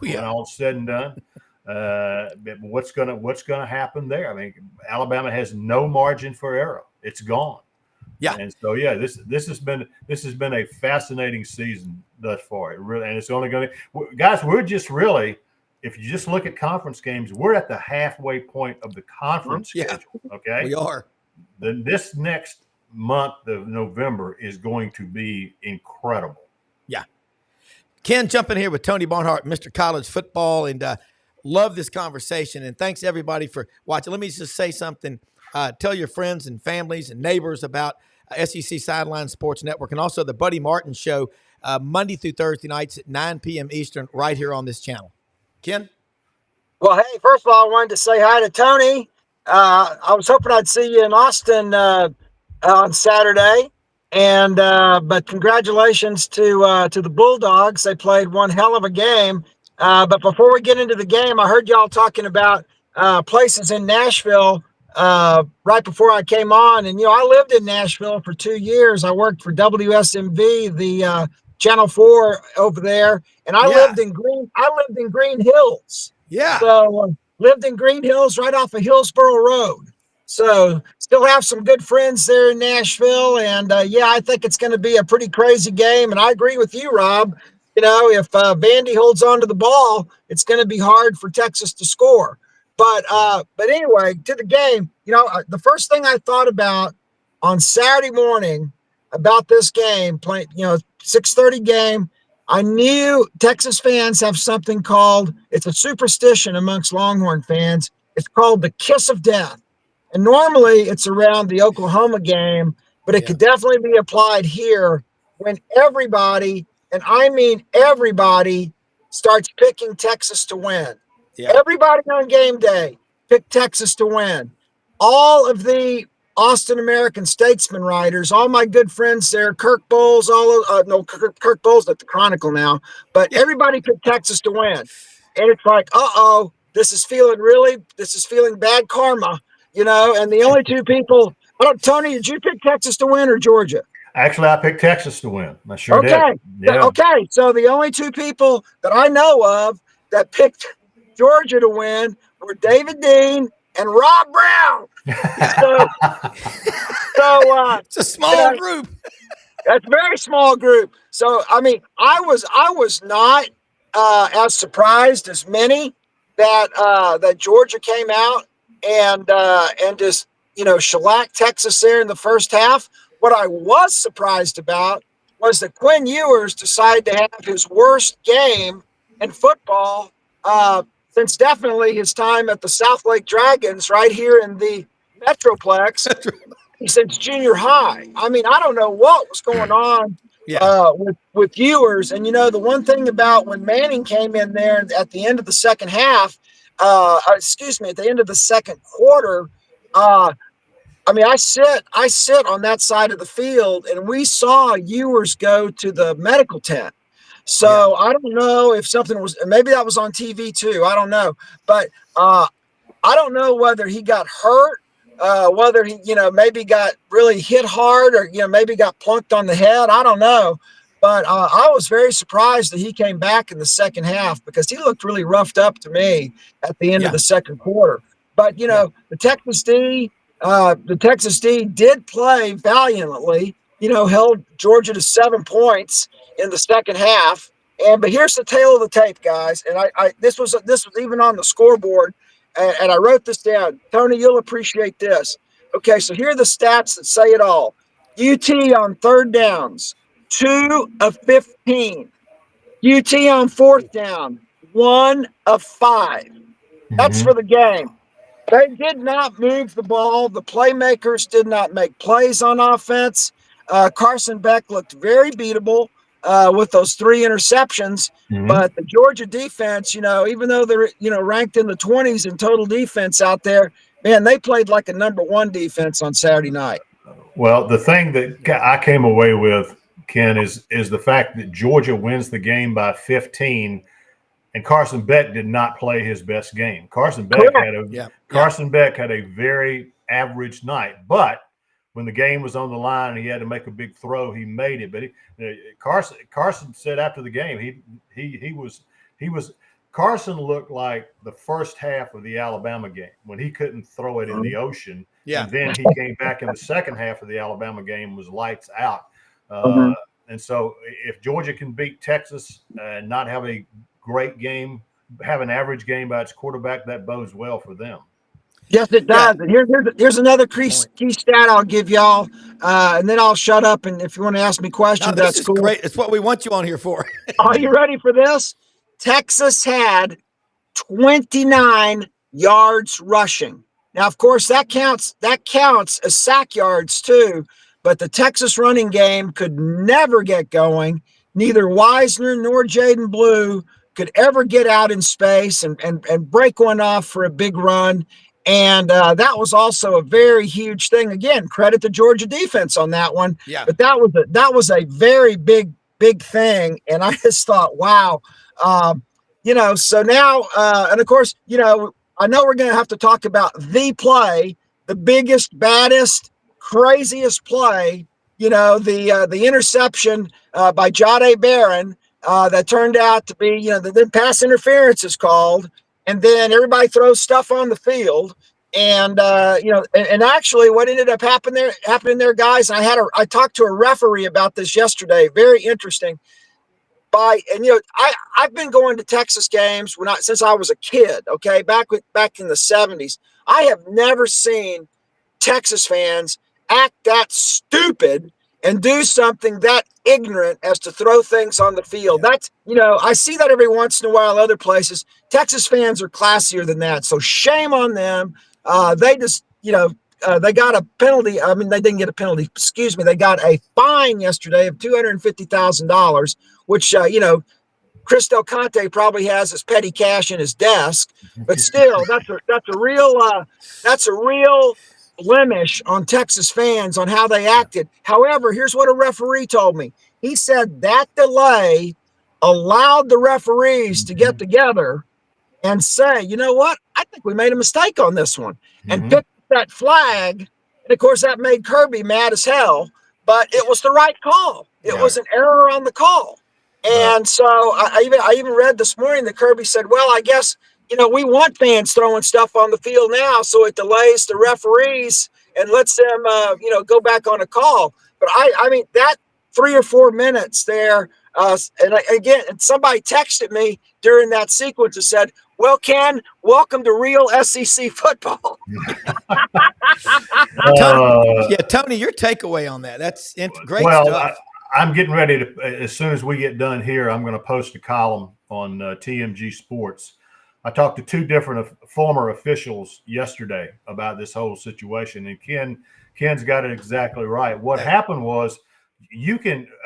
when all's said and done. But what's going to happen there? I mean, Alabama has no margin for error. It's gone. Yeah. And so this has been a fascinating season thus far. It really, and it's only going to, guys. We're just really if you just look at conference games, we're at the halfway point of the conference schedule. Okay, we are. This next month of November is going to be incredible. Yeah. Ken, jump in here with Tony Barnhart, Mr. College Football, and love this conversation. And thanks everybody for watching. Let me just say something. Tell your friends and families and neighbors about SEC Sideline Sports Network and also the Buddy Martin Show Monday through Thursday nights at 9 p.m. Eastern right here on this channel. Ken? Well, hey, first of all, I wanted to say hi to Tony. I was hoping I'd see you in Austin on Saturday. And but congratulations to the Bulldogs. They played one hell of a game. But before we get into the game, I heard y'all talking about places in Nashville right before I came on. And, I lived in Nashville for 2 years. I worked for WSMV, the Channel 4 over there. And I lived in Green Hills. Yeah. So lived in Green Hills right off of Hillsborough Road. So still have some good friends there in Nashville. And, I think it's going to be a pretty crazy game. And I agree with you, Rob. If Vandy holds on to the ball, it's going to be hard for Texas to score. But anyway, to the game, the first thing I thought about on Saturday morning about this game, playing, 6:30 game, I knew Texas fans have something called, it's a superstition amongst Longhorn fans. It's called the kiss of death. And normally it's around the Oklahoma game, but it could definitely be applied here when everybody, and I mean everybody, starts picking Texas to win. Yeah. Everybody on game day picked Texas to win. All of the Austin American Statesman writers, all my good friends there, Kirk Bowles, Kirk Bowles at the Chronicle now, but everybody picked Texas to win. And it's like, this is feeling bad karma, and the only two people, Tony, did you pick Texas to win or Georgia? Actually, I picked Texas to win. I sure did. Yeah. Okay. So the only two people that I know of that picked Georgia to win were David Dean and Rob Brown. So it's a small group. That's a very small group. So I mean, I was not as surprised as many that Georgia came out and just shellacked Texas there in the first half. What I was surprised about was that Quinn Ewers decided to have his worst game in football since definitely his time at the South Lake Dragons right here in the Metroplex since junior high. I mean, I don't know what was going on with Ewers. And, the one thing about when Manning came in there at the end of the second half, at the end of the second quarter, I sit on that side of the field, and we saw Ewers go to the medical tent. So I don't know if something was, maybe that was on TV too. I don't know, but I don't know whether he got hurt, whether he, maybe got really hit hard or, maybe got plunked on the head. I don't know, but I was very surprised that he came back in the second half because he looked really roughed up to me at the end of the second quarter. But, the Texas D did play valiantly, held Georgia to 7 points in the second half. But here's the tale of the tape, guys. And this was even on the scoreboard, and I wrote this down. Tony, you'll appreciate this. Okay, so here are the stats that say it all. UT on third downs, 2 of 15. UT on fourth down, 1 of 5. That's for the game. They did not move the ball. The playmakers did not make plays on offense. Carson Beck looked very beatable with those 3 interceptions. But the Georgia defense, even though they're, ranked in the 20s in total defense out there, man, they played like a number 1 defense on Saturday night. Well, the thing that I came away with, Ken, is the fact that Georgia wins the game by 15. And Carson Beck did not play his best game. Carson Beck had a very average night, but when the game was on the line and he had to make a big throw, he made it. But Carson said after the game, Carson looked like the first half of the Alabama game when he couldn't throw it in the ocean. Yeah. And then he came back in the second half of the Alabama game, was lights out. And so if Georgia can beat Texas and not have a great game have an average game by its quarterback, that bodes well for them. Yes, it does. And here's another key stat I'll give y'all, and then I'll shut up. And if you want to ask me questions, this that's is cool. Great. It's what we want you on here for. Are you ready for this? Texas had 29 yards rushing. Now, of course, that counts as sack yards too. But the Texas running game could never get going. Neither Wisner nor Jaden Blue could ever get out in space and break one off for a big run. And that was also a very huge thing. Again, credit the Georgia defense on that one. Yeah. But that was a very big thing. And I just thought, wow. So now, and of course, I know we're going to have to talk about the play, the biggest, baddest, craziest play, the interception by Jahdae Barron that turned out to be, the pass interference is called. And then everybody throws stuff on the field. And, and actually what ended up happening there, guys, I talked to a referee about this yesterday. Very interesting. I've been going to Texas games since I was a kid. Okay. Back in the 70s, I have never seen Texas fans act that stupid and do something that ignorant as to throw things on the field. That's, I see that every once in a while other places. Texas fans are classier than that. So shame on them. They just, they got a penalty. I mean, they didn't get a penalty. Excuse me. They got a fine yesterday of $250,000, which, Chris Del Conte probably has as petty cash in his desk, but still that's a real blemish on Texas fans on how they acted. However, here's what a referee told me. He said that delay allowed the referees to get together and say, you know what? I think we made a mistake on this one and pick that flag. And of course that made Kirby mad as hell, but it was the right call. It was an error on the call. And so I even read this morning that Kirby said, well, I guess, we want fans throwing stuff on the field now, so it delays the referees and lets them, go back on a call. But I mean, that 3 or 4 minutes there, and somebody texted me during that sequence and said, well, Ken, welcome to real SEC football. Tony, your takeaway on that. That's great stuff. I'm getting ready to, as soon as we get done here, I'm going to post a column on TMG Sports. I talked to 2 different former officials yesterday about this whole situation, and Ken's got it exactly right. What happened was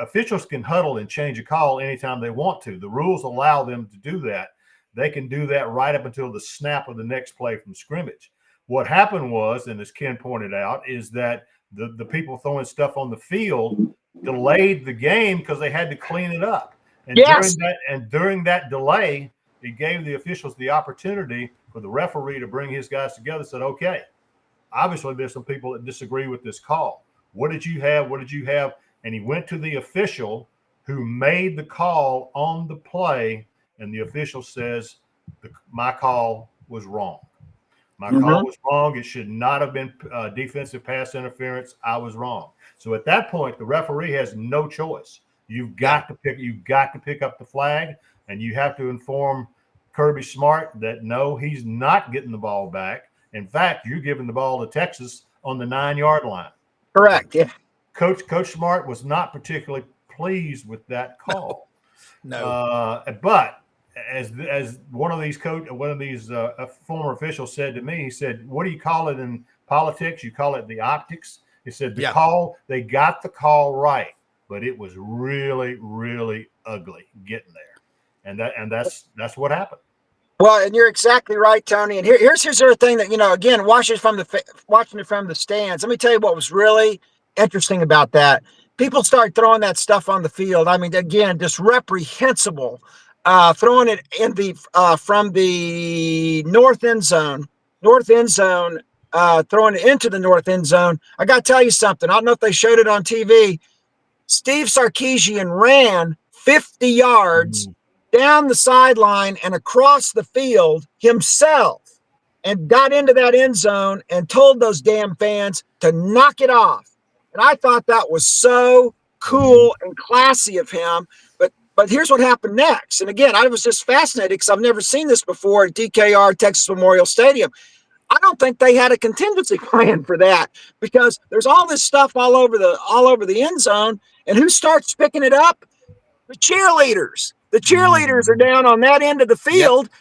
officials can huddle and change a call anytime they want to. The rules allow them to do that. They can do that right up until the snap of the next play from scrimmage. What happened was, and as Ken pointed out, is that the people throwing stuff on the field delayed the game because they had to clean it up. And during that delay, it gave the officials the opportunity for the referee to bring his guys together and said, okay, obviously there's some people that disagree with this call. What did you have? What did you have? And he went to the official who made the call on the play, and the official says, my call was wrong. My call was wrong. It should not have been defensive pass interference. I was wrong. So at that point, the referee has no choice. You've got to pick up the flag, and you have to inform Kirby Smart that no, he's not getting the ball back. In fact, you're giving the ball to Texas on the 9-yard line. Correct. Yeah. Coach Smart was not particularly pleased with that call. No. But as one of these former officials said to me, he said, "What do you call it in politics? You call it the optics." He said the call, they got the call right, but it was really, really ugly getting there, and that's what happened. Well, and you're exactly right, Tony. And here's the other thing that, again, watching it from the stands. Let me tell you what was really interesting about that. People start throwing that stuff on the field. I mean, again, just reprehensible. Throwing it from the north end zone, throwing it into the north end zone. I got to tell you something. I don't know if they showed it on TV. Steve Sarkisian ran 50 yards down the sideline and across the field himself and got into that end zone and told those damn fans to knock it off. And I thought that was so cool and classy of him. But But here's what happened next. And again, I was just fascinated because I've never seen this before at DKR, Texas Memorial Stadium. I don't think they had a contingency plan for that, because there's all this stuff all over the end zone. And who starts picking it up? The cheerleaders. The cheerleaders are down on that end of the field. Yep.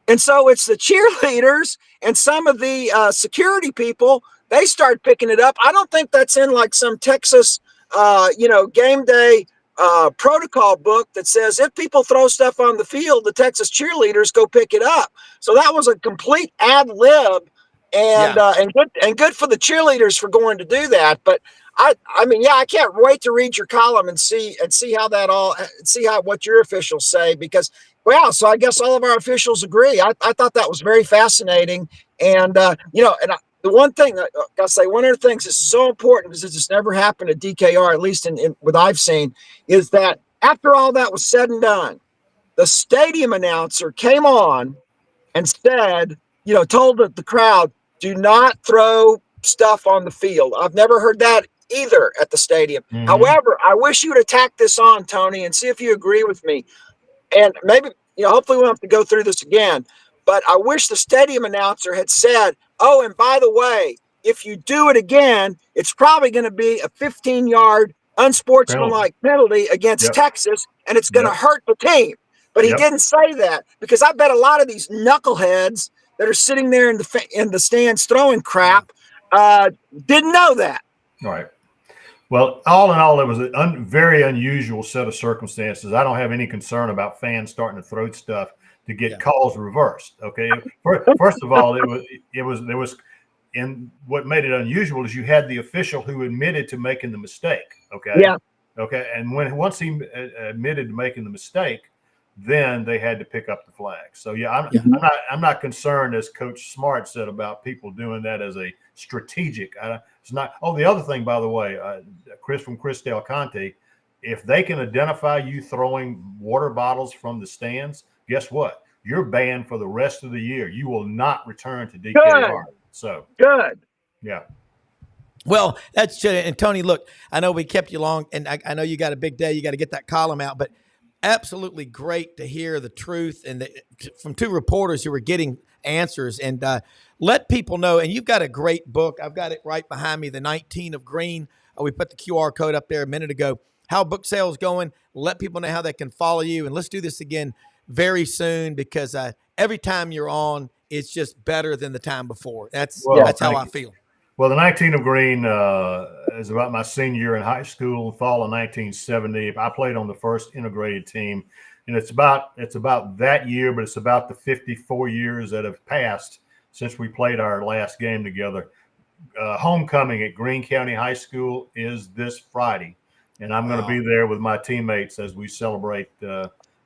And so it's the cheerleaders and some of the security people. They start picking it up. I don't think that's in like some Texas, game day protocol book that says if people throw stuff on the field, the Texas cheerleaders go pick it up. So that was a complete ad lib, and good for the cheerleaders for going to do that. But I can't wait to read your column and see what your officials say, because so I guess all of our officials agree. I thought that was very fascinating, and the one thing I gotta say, one of the things that's so important, because it's never happened at DKR, at least in what I've seen, is that after all that was said and done, the stadium announcer came on and said, told the crowd, do not throw stuff on the field. I've never heard that either at the stadium. Mm-hmm. However, I wish you'd attack this on, Tony, and see if you agree with me. And maybe, hopefully we won't have to go through this again, but I wish the stadium announcer had said, oh, and by the way, if you do it again, it's probably going to be a 15-yard unsportsmanlike penalty against Texas, and it's going to hurt the team. But he didn't say that, because I bet a lot of these knuckleheads that are sitting there in the stands throwing crap didn't know that. Right. Well, all in all, it was a very unusual set of circumstances. I don't have any concern about fans starting to throw stuff to get calls reversed. Okay. First of all, there was, and what made it unusual is you had the official who admitted to making the mistake. Okay. Yeah. Okay. And once he admitted to making the mistake, then they had to pick up the flag. So I'm not concerned, as Coach Smart said, about people doing that as a strategic. It's not. Oh, the other thing, by the way, Chris from Chris Del Conte, if they can identify you throwing water bottles from the stands, guess what? You're banned for the rest of the year. You will not return to DKR. So good. Yeah. Well, that's true. And Tony, look, I know we kept you long, and I know you got a big day. You got to get that column out, but absolutely great to hear the truth and from two reporters who were getting answers, and let people know. And you've got a great book. I've got it right behind me, the 19 of Green. We put the QR code up there a minute ago. How book sales going? Let people know how they can follow you. And let's do this again very soon, because every time you're on, it's just better than the time before. That's how I feel. Well, the 19 of Green is about my senior year in high school, fall of 1970. I played on the first integrated team, and it's about that year, but it's about the 54 years that have passed since we played our last game together. Homecoming at Greene County High School is this Friday, and I'm going to be there with my teammates as we celebrate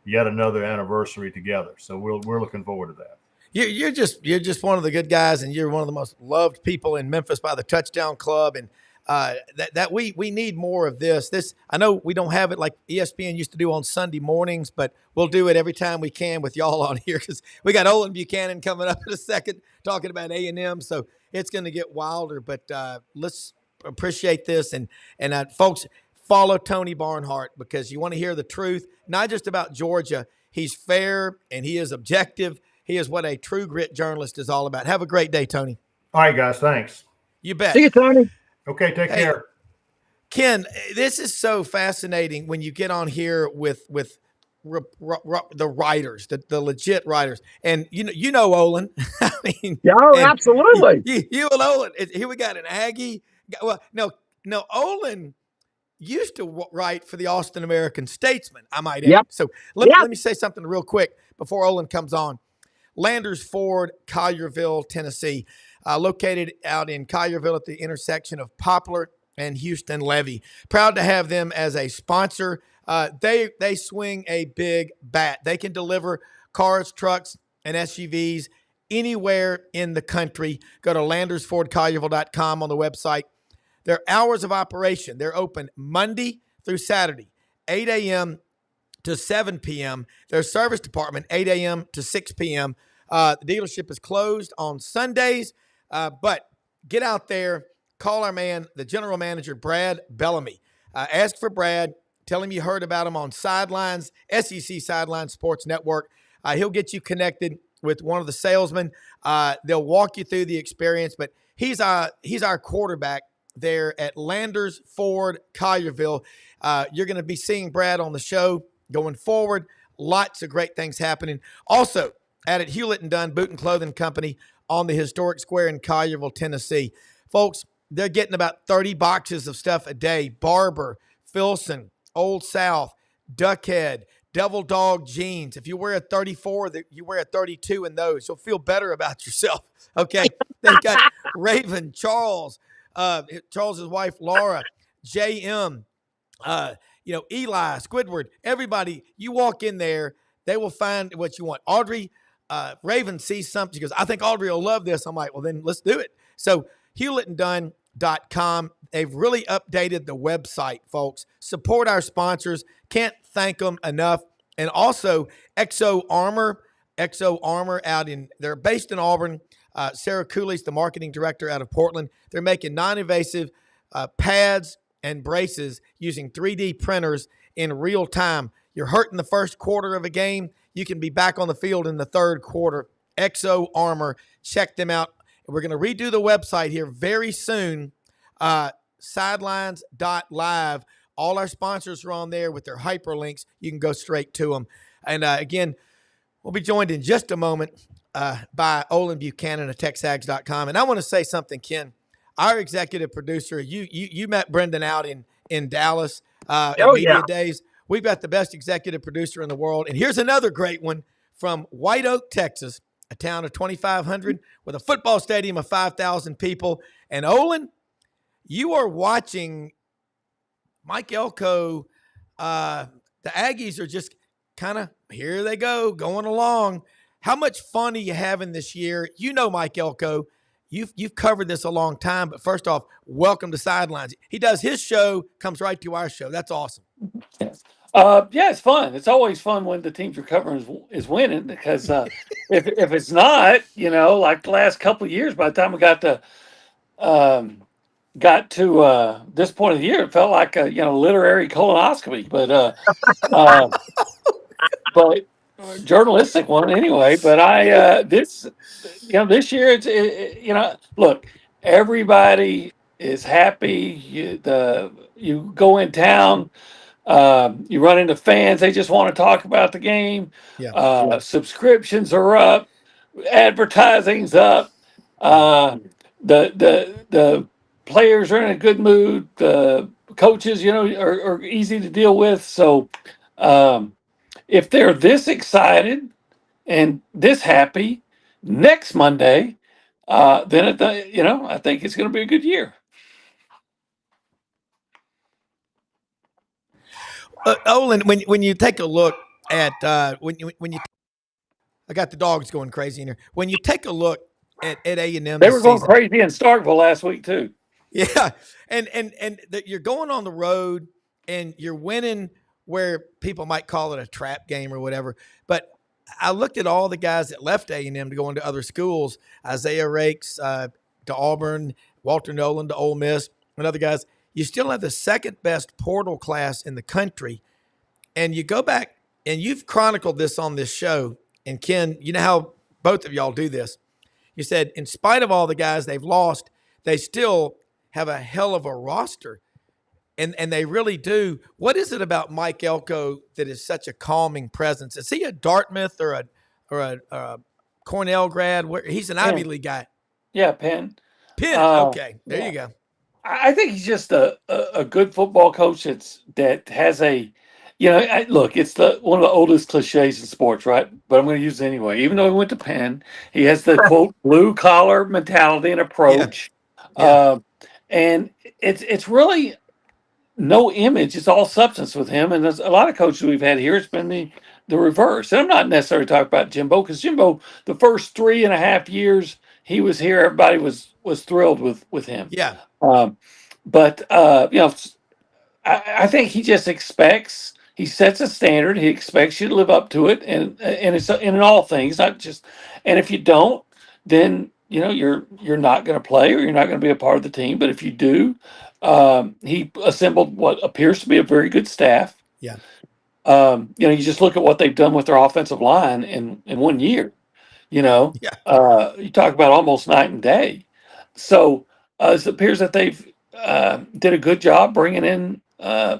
yet another anniversary together. So we're looking forward to that. You're just one of the good guys, and you're one of the most loved people in Memphis by the Touchdown Club, and that we need more of this. I know we don't have it like ESPN used to do on Sunday mornings, but we'll do it every time we can with y'all on here, because we got Olin Buchanan coming up in a second talking about A&M, so it's going to get wilder. But let's appreciate this, and folks, follow Tony Barnhart, because you want to hear the truth, not just about Georgia. He's fair and he is objective. He is what a true grit journalist is all about. Have a great day, Tony. All right, guys. Thanks. You bet. See you, Tony. Okay, take care. Ken, this is so fascinating when you get on here with the writers, the legit writers. And you know Olin. I mean, absolutely. You and Olin. Here we got an Aggie. Well, no, Olin used to write for the Austin American Statesman, I might add. Yep. So let me say something real quick before Olin comes on. Landers Ford, Collierville, Tennessee, located out in Collierville at the intersection of Poplar and Houston Levee. Proud to have them as a sponsor. They swing a big bat. They can deliver cars, trucks, and SUVs anywhere in the country. Go to landersfordcollierville.com on the website. Their hours of operation, they're open Monday through Saturday, 8 a.m. to 7 p.m. Their service department, 8 a.m. to 6 p.m. The dealership is closed on Sundays, but get out there, call our man, the general manager, Brad Bellamy. Ask for Brad. Tell him you heard about him on Sidelines, SEC Sidelines Sports Network. He'll get you connected with one of the salesmen. They'll walk you through the experience, but he's our quarterback there at Landers Ford, Collierville. You're going to be seeing Brad on the show going forward. Lots of great things happening. Also, at Hewlett and Dunn Boot and Clothing Company on the historic square in Collierville, Tennessee. Folks, they're getting about 30 boxes of stuff a day. Barber, Filson, Old South, Duckhead, Devil Dog jeans. If you wear a 34, you wear a 32 in those. You'll feel better about yourself. Okay. They've got Raven, Charles, Charles's wife, Laura, JM, Eli, Squidward, everybody. You walk in there, they will find what you want. Audrey, Raven sees something. She goes, I think Audrey will love this. I'm like, well, then let's do it. So HewlettandDunn.com. They've really updated the website, folks. Support our sponsors. Can't thank them enough. And also Exo Armor they're based in Auburn. Sarah Cooley's the marketing director out of Portland. They're making non-invasive pads and braces using 3D printers in real time. You're hurt in the first quarter of a game. You can be back on the field in the third quarter. Exo Armor. Check them out. We're going to redo the website here very soon. Sidelines.live. All our sponsors are on there with their hyperlinks. You can go straight to them. And again, we'll be joined in just a moment by Olin Buchanan of TexAgs.com. And I want to say something, Ken. Our executive producer, you met Brendan out in Dallas at Media Days. We've got the best executive producer in the world. And here's another great one from White Oak, Texas, a town of 2,500 with a football stadium of 5,000 people. And Olin, you are watching Mike Elko. The Aggies are just kind of, here they go, going along. How much fun are you having this year? You know Mike Elko. You've covered this a long time, but first off, welcome to Sidelines. He does his show, comes right to our show. That's awesome. Yes. It's fun. It's always fun when the team you're covering is winning, because if it's not, like the last couple of years, by the time we got to this point of the year, it felt like a literary colonoscopy, but journalistic one anyway. But this year look, everybody is happy. You go in town. You run into fans, they just want to talk about the game. Yeah. Subscriptions are up, advertising's up. The players are in a good mood. The coaches, are easy to deal with. So if they're this excited and this happy next Monday, then I think it's going to be a good year. Olin, when you take a look at when you I got the dogs going crazy in here. When you take a look at A&M, they were going crazy in Starkville last week too. Yeah, and you're going on the road and you're winning where people might call it a trap game or whatever. But I looked at all the guys that left A&M to go into other schools: Isaiah Rakes to Auburn, Walter Nolan to Ole Miss, and other guys. You still have the second best portal class in the country. And you go back, and you've chronicled this on this show. And Ken, you know how both of y'all do this. You said, in spite of all the guys they've lost, they still have a hell of a roster. And they really do. What is it about Mike Elko that is such a calming presence? Is he a Dartmouth or a Cornell grad? He's an Ivy League guy. Yeah, Penn. Okay, there you go. I think he's just a good football coach that has a, look, it's one of the oldest cliches in sports, right? But I'm going to use it anyway. Even though he went to Penn, he has the quote blue collar mentality and approach, and it's really no image; it's all substance with him. And there's a lot of coaches we've had here. It's been the reverse. And I'm not necessarily talking about Jimbo, because Jimbo, the first 3.5 years he was here, everybody was thrilled with him. Yeah. But I think he just expects, he sets a standard. He expects you to live up to it, and it's in all things, not just. And if you don't, then you're not going to play, or you're not going to be a part of the team. But if you do, he assembled what appears to be a very good staff. Yeah. You just look at what they've done with their offensive line in 1 year. Yeah. You talk about almost night and day. So it appears that they've did a good job bringing in uh,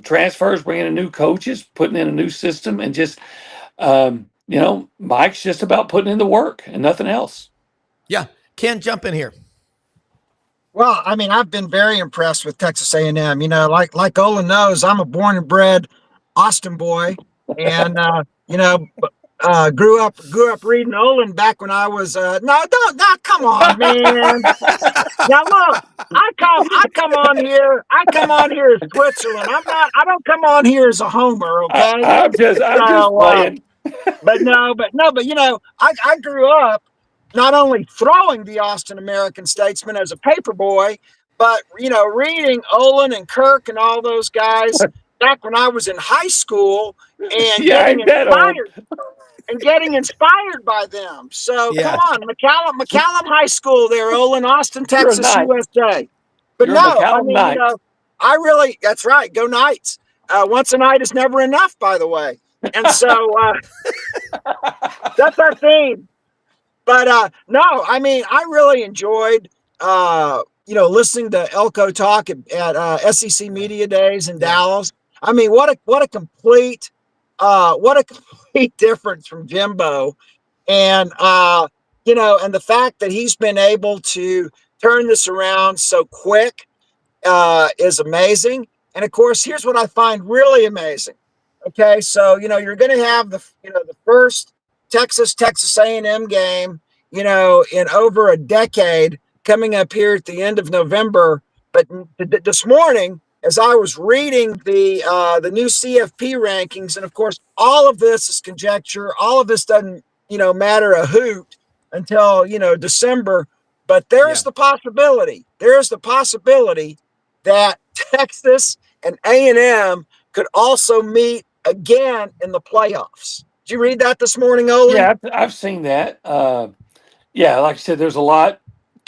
transfers, bringing in new coaches, putting in a new system, and just Mike's just about putting in the work and nothing else. Yeah. Ken, jump in here. Well, I mean, I've been very impressed with Texas A&M. Like Olin knows, I'm a born and bred Austin boy, and grew up reading Olin back when I was no, don't, no, come on, man. Now look, I come on here as Switzerland. I don't come on here as a homer, okay? I'm just So playing. I grew up not only throwing the Austin American Statesman as a paper boy, but reading Olin and Kirk and all those guys back when I was in high school and Yeah, I ain't that old. getting inspired by them. So Yeah. come on, McCallum High School there, Olin, Austin, You're a Texas, knight. USA. But You're a no, I McCallum mean, knight. that's right. Go Knights. Once a night is never enough, by the way. And so that's our theme. But no, I mean, I really enjoyed, listening to Elko talk at SEC Media Days in Dallas. I mean, what a complete difference from Jimbo, and and the fact that he's been able to turn this around so quick is amazing. And of course, here's what I find really amazing. Okay, so you're going to have the first Texas A&M game in over a decade coming up here at the end of November. But this morning, as I was reading the new CFP rankings, and of course all of this is conjecture, all of this doesn't matter a hoot until December. But there's the possibility that Texas and A&M could also meet again in the playoffs. Did you read that this morning, Olin? Yeah, I've seen that. Yeah, like I said, there's a lot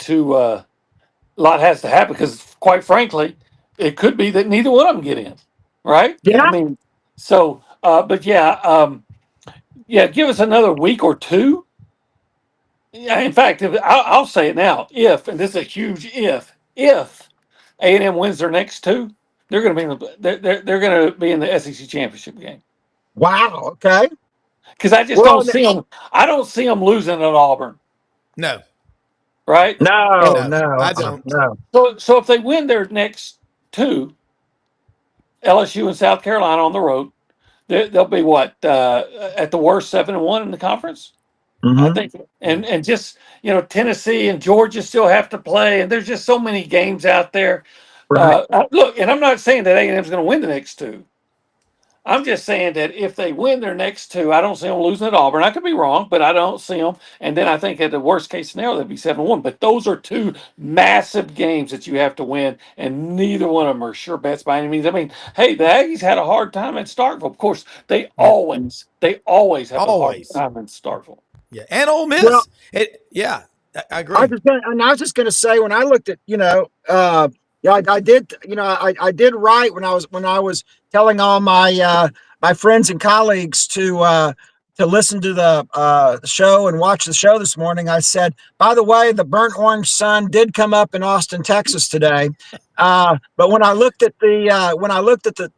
has to happen because, quite frankly, it could be that neither one of them get in, right? Yeah. I mean, so, but give us another week or two. Yeah, in fact, I'll say it now. And this is a huge if A&M wins their next two, they're going to be they're going to be in the SEC championship game. Wow. Okay. Because I just don't see them. I don't see them losing at Auburn. No. Right? No, I don't. No. So if they win their next two, LSU and South Carolina on the road, they'll be what at the worst 7-1 in the conference. Mm-hmm. I think, and just Tennessee and Georgia still have to play, and there's just so many games out there. Right. Look, and I'm not saying that A&M is going to win the next two. I'm just saying that if they win their next two, I don't see them losing at Auburn. I could be wrong, but I don't see them. And then I think at the worst case scenario, they'd be 7-1. But those are two massive games that you have to win, and neither one of them are sure bets by any means. I mean, hey, the Aggies had a hard time at Starkville. Of course, they always have a hard time in Starkville. Yeah, and Ole Miss. Well, I agree. I was just going to say, when I looked at, I did write when I was telling all my my friends and colleagues to listen to the show and watch the show this morning. I said, by the way, the burnt orange sun did come up in Austin, Texas today. But when I looked at the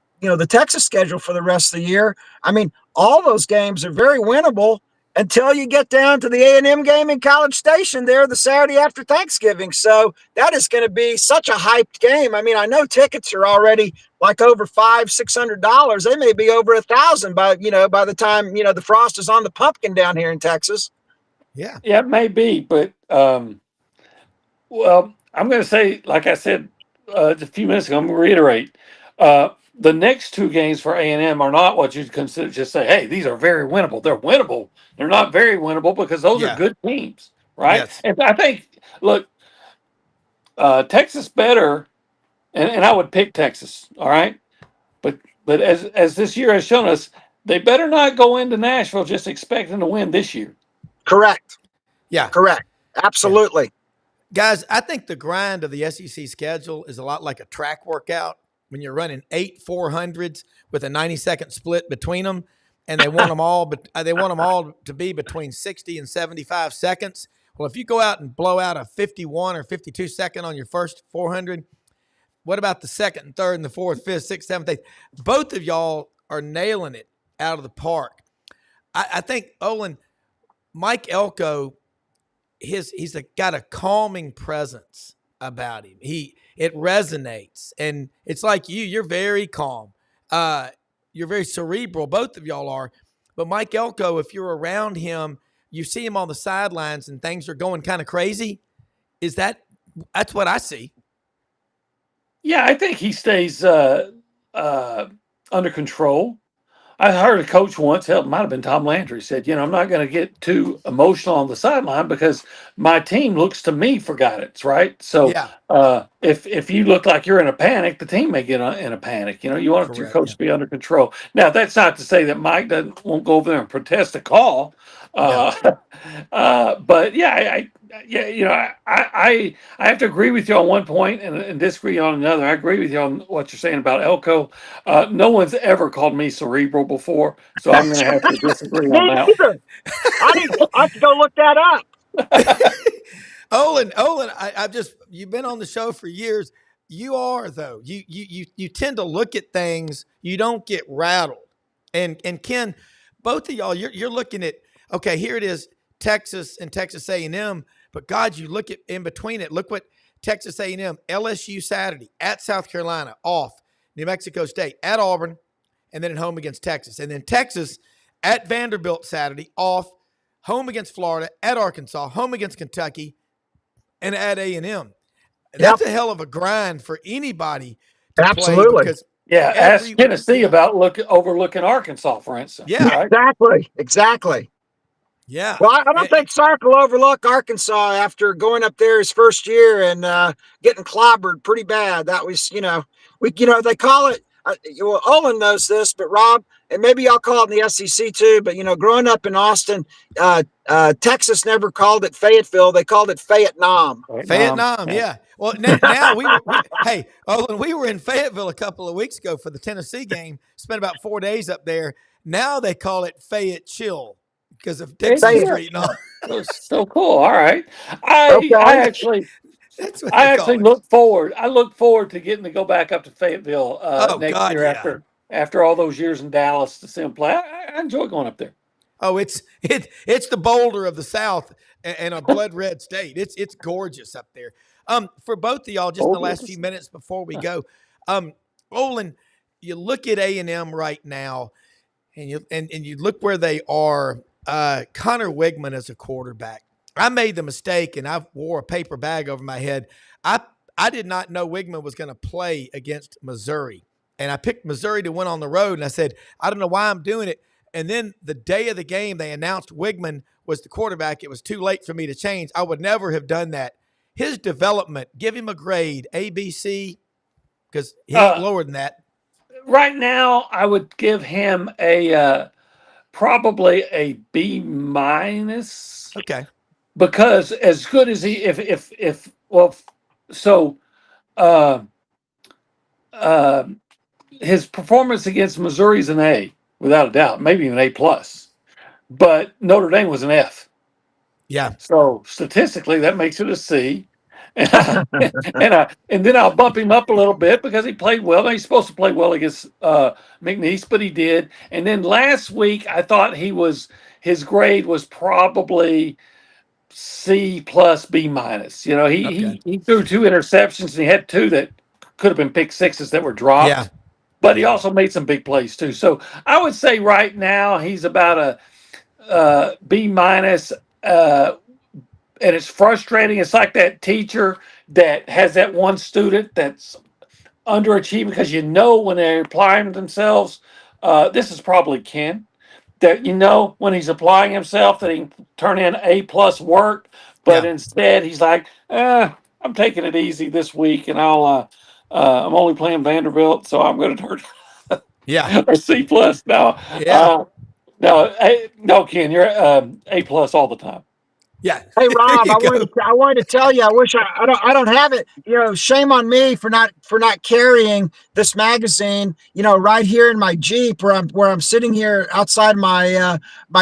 Texas schedule for the rest of the year, I mean, all those games are very winnable until you get down to the A&M game in College Station there the Saturday after Thanksgiving. So that is going to be such a hyped game. I mean, I know tickets are already like over $500-600. They may be over $1,000 by the time the frost is on the pumpkin down here in Texas. Yeah, it may be, but well, I'm going to say, like I said a few minutes ago, I'm going to reiterate. The next two games for A&M are not what you'd consider just say, hey, these are very winnable. They're winnable. They're not very winnable because those are good teams, right? Yes. And I think, look, Texas better, and I would pick Texas, all right? But as this year has shown us, they better not go into Nashville just expecting to win this year. Correct. Yeah. Correct. Absolutely. Guys, I think the grind of the SEC schedule is a lot like a track workout. when you're running 8 400s with a 90-second split between them, and they want them all, but they want them all to be between 60 and 75 seconds. Well, if you go out and blow out a 51 or 52 second on your first 400, what about the second and third and the fourth, fifth, sixth, seventh, eighth? Both of y'all are nailing it out of the park. I think, Olin, Mike Elko, he's got a calming presence about him. It resonates, and it's like you're very calm. You're very cerebral. Both of y'all are. But Mike Elko, if you're around him, you see him on the sidelines and things are going kind of crazy. That's what I see. Yeah, I think he stays under control. I heard a coach once, it might have been Tom Landry, said, I'm not going to get too emotional on the sideline because my team looks to me for guidance, right? So Yeah. if you look like you're in a panic, the team may get in a panic. You want your coach to be under control. Now, that's not to say that Mike won't go over there and protest a call. But yeah, I have to agree with you on one point and disagree on another. I agree with you on what you're saying about Elko. No one's ever called me cerebral before, so I'm going to have to disagree on that. Either. I have to go look that up. Olin, you've been on the show for years. You are, though. You tend to look at things. You don't get rattled. And Ken, both of y'all, you're looking at, okay, here it is, Texas and Texas A&M. But God, you look at in between it. Look what Texas A&M, LSU Saturday, at South Carolina, off, New Mexico State, at Auburn, and then at home against Texas. And then Texas at Vanderbilt Saturday, off, home against Florida, at Arkansas, home against Kentucky, and at A&M. That's a hell of a grind for anybody to play. Because ask Tennessee about overlooking Arkansas, for instance. Yeah, right? Exactly. Yeah. Well, I don't think Sark will overlook Arkansas after going up there his first year and getting clobbered pretty bad. That was, they call it. Olin knows this, but Rob, and maybe y'all call it in the SEC too. But growing up in Austin, Texas never called it Fayetteville; they called it Fayette-Nam. Fayette-Nam, yeah. Well, now hey, Olin, we were in Fayetteville a couple of weeks ago for the Tennessee game. Spent about 4 days up there. Now they call it Fayette-Chill because of Texas Street. So cool. All right, I actually look forward. I look forward to getting to go back up to Fayetteville next year after all those years in Dallas to see them play. I enjoy going up there. Oh, it's the Boulder of the South and a blood red state. It's gorgeous up there. For both of y'all, just in the last few minutes before we go, Olin, you look at A&M right now, and you look where they are. Connor Wigman as a quarterback. I made the mistake, and I wore a paper bag over my head. I did not know Wigman was going to play against Missouri, and I picked Missouri to win on the road, and I said, I don't know why I'm doing it. And then the day of the game, they announced Wigman was the quarterback. It was too late for me to change. I would never have done that. His development, give him a grade, A, B, C, because he ain't lower than that. Right now, I would give him probably a B-. Okay. Because as good as his performance against Missouri is an A, without a doubt, maybe an A+. But Notre Dame was an F. Yeah. So statistically, that makes it a C. And then I'll bump him up a little bit because he played well. He's supposed to play well against McNeese, but he did. And then last week, I thought his grade was probably C+, B-. He threw 2 interceptions, and he had 2 that could have been pick sixes that were dropped. Yeah. But he also made some big plays too. So I would say right now he's about a B-. And it's frustrating. It's like that teacher that has that one student that's underachieving because when they're applying themselves, this is probably Ken, that when he's applying himself that he can turn in A+ work, but instead he's like, I'm taking it easy this week, and I'm only playing Vanderbilt, so I'm going to turn a C+ now. No, Ken, you're A+ all the time. Yeah. Hey There Rob, you go. I wanted to tell you. I wish I don't have it. Shame on me for not carrying this magazine. Right here in my Jeep where I'm sitting here outside my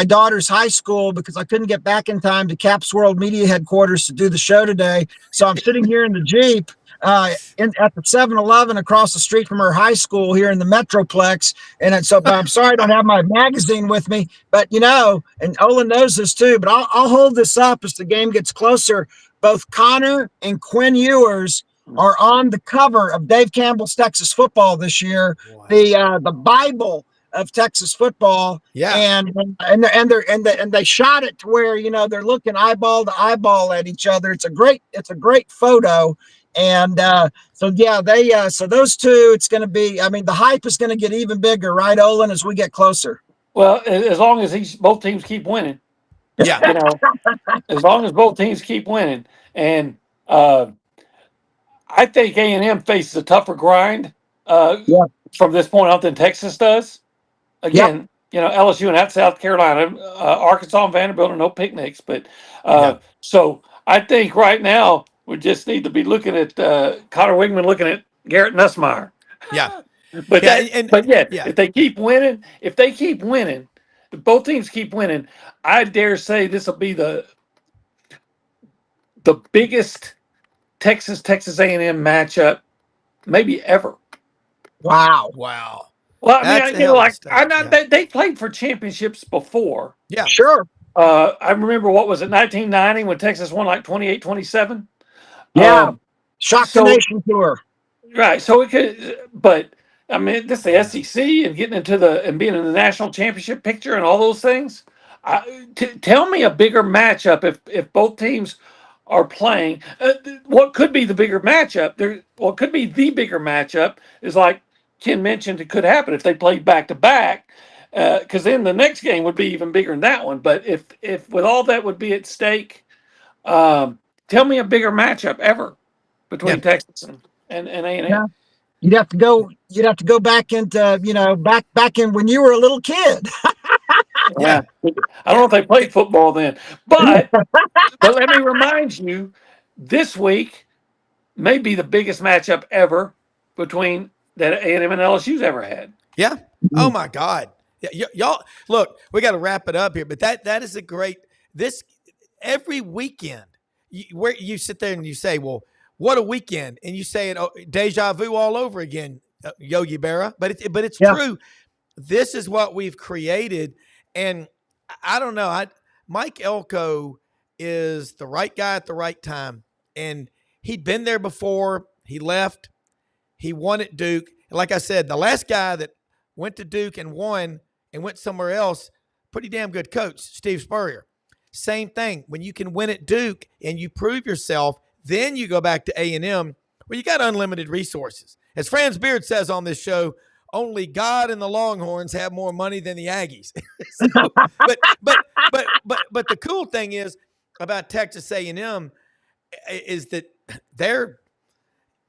daughter's high school because I couldn't get back in time to Caps World Media headquarters to do the show today. So I'm sitting here in the Jeep at the 7-Eleven across the street from her high school here in the Metroplex. But I'm sorry I don't have my magazine with me. But and Olin knows this too. But I'll hold this up as the game gets closer. Both Connor and Quinn Ewers are on the cover of Dave Campbell's Texas Football this year. Wow. The Bible of Texas football. Yeah. And they shot it to where they're looking eyeball to eyeball at each other. It's a great photo. And so those two, it's going to be, the hype is going to get even bigger, right, Olin, as we get closer. Well, as long as both teams keep winning. Yeah. As long as both teams keep winning. And I think A&M faces a tougher grind from this point on than Texas does. Again, LSU and at South Carolina, Arkansas and Vanderbilt are no picnics. But so I think right now we just need to be looking at Connor Wigman looking at Garrett Nussmeier. Yeah. But if they keep winning, if both teams keep winning, I dare say this will be the biggest Texas A&M matchup maybe ever. Wow. Well, they played for championships before. Yeah, sure. I remember, what was it, 1990 when Texas won like 28-27? Yeah. Shock the Nation tour. Right. So it could, but this is the SEC and getting into and being in the national championship picture and all those things. Tell me a bigger matchup if both teams are playing. What could be the bigger matchup? What could be the bigger matchup is like Ken mentioned, it could happen if they played back to back, because then the next game would be even bigger than that one. But if with all that would be at stake, tell me a bigger matchup ever between Texas and A&M. Yeah. You'd have to go back into back in when you were a little kid. Yeah. I don't know if they played football then, but let me remind you, this week may be the biggest matchup ever between that A&M and LSU's ever had. Yeah. Oh my God. Yeah, y'all look, we got to wrap it up here, but that is a great, every weekend where you sit there and you say, well, what a weekend. And you say it, deja vu all over again, Yogi Berra, but it's true. This is what we've created. And I don't know, Mike Elko is the right guy at the right time. And he'd been there before. He left. He won at Duke. Like I said, the last guy that went to Duke and won and went somewhere else, pretty damn good coach, Steve Spurrier. Same thing. When you can win at Duke and you prove yourself, then you go back to A&M where you got unlimited resources. As Franz Beard says on this show, only God and the Longhorns have more money than the Aggies. But the cool thing is about Texas A&M is that they're,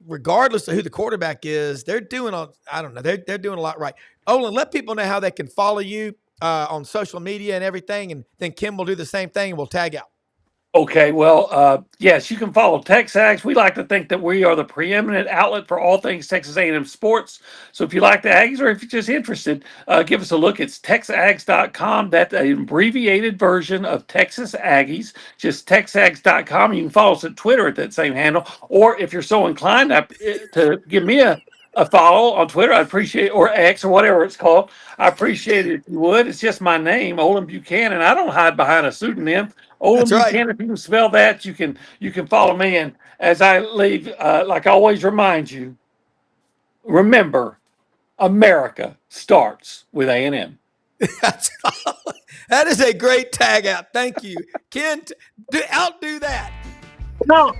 regardless of who the quarterback is, they're doing they're doing a lot right. Olin, let people know how they can follow you on social media and everything, and then Kim will do the same thing and we'll tag out. Okay, well, yes, you can follow TexAgs. We like to think that we are the preeminent outlet for all things Texas A&M sports. So if you like the Aggies or if you're just interested, give us a look. It's texags.com. That's an abbreviated version of Texas Aggies, just texags.com. You can follow us at Twitter at that same handle. Or if you're so inclined to give me a follow on Twitter, I'd appreciate it, or X or whatever it's called. I appreciate it if you would. It's just my name, Olin Buchanan. I don't hide behind a pseudonym. Olin Buchanan, if you can spell that, you can follow me. And as I leave, like I always remind you, remember, America starts with A&M. That is a great tag out. Thank you. Ken, outdo that. No,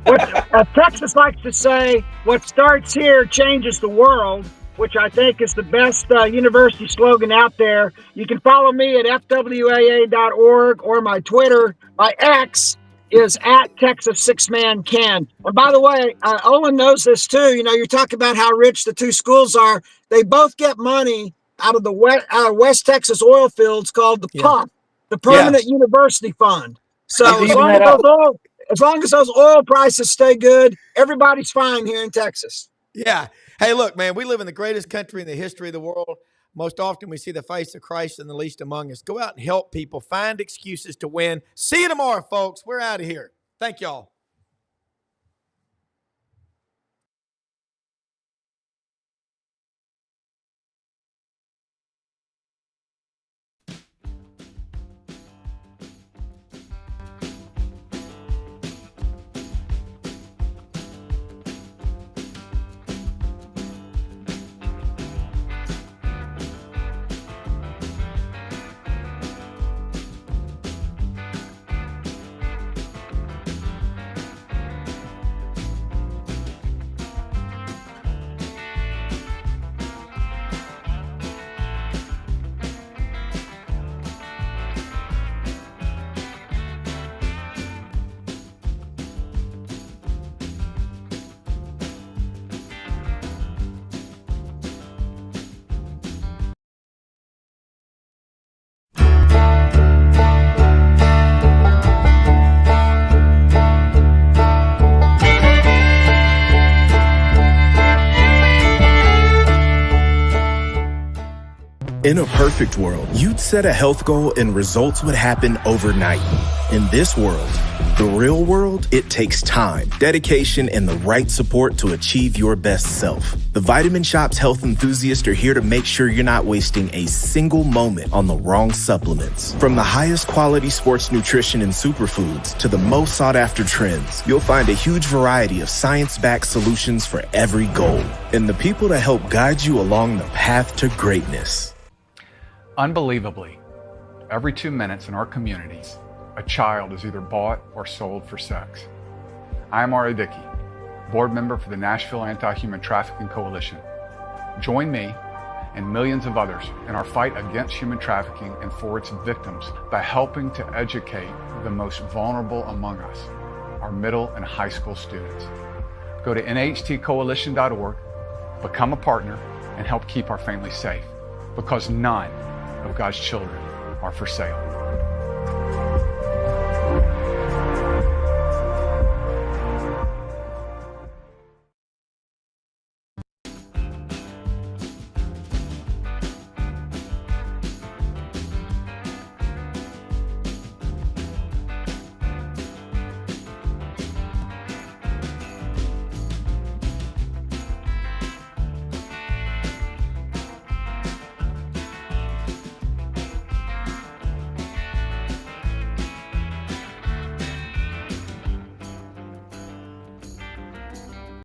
what Texas likes to say, what starts here changes the world, which I think is the best university slogan out there. You can follow me at fwaa.org or my Twitter. My X is at Texas Six Man Ken. And by the way, Olin knows this too. You're talking about how rich the two schools are. They both get money out of the West Texas oil fields called the PUF, the Permanent University Fund. So Even that out. as long as those oil prices stay good, everybody's fine here in Texas. Yeah. Hey, look, man, we live in the greatest country in the history of the world. Most often we see the face of Christ in the least among us. Go out and help people. Find excuses to win. See you tomorrow, folks. We're out of here. Thank y'all. In a perfect world, you'd set a health goal and results would happen overnight. In this world, the real world, it takes time, dedication, and the right support to achieve your best self. The Vitamin Shop's health enthusiasts are here to make sure you're not wasting a single moment on the wrong supplements. From the highest quality sports nutrition and superfoods to the most sought after trends, you'll find a huge variety of science-backed solutions for every goal. And the people to help guide you along the path to greatness. Unbelievably, every 2 minutes in our communities, a child is either bought or sold for sex. I am Ari Dickey, board member for the Nashville Anti-Human Trafficking Coalition. Join me and millions of others in our fight against human trafficking and for its victims by helping to educate the most vulnerable among us, our middle and high school students. Go to nhtcoalition.org, become a partner, and help keep our families safe, because none of God's children are for sale.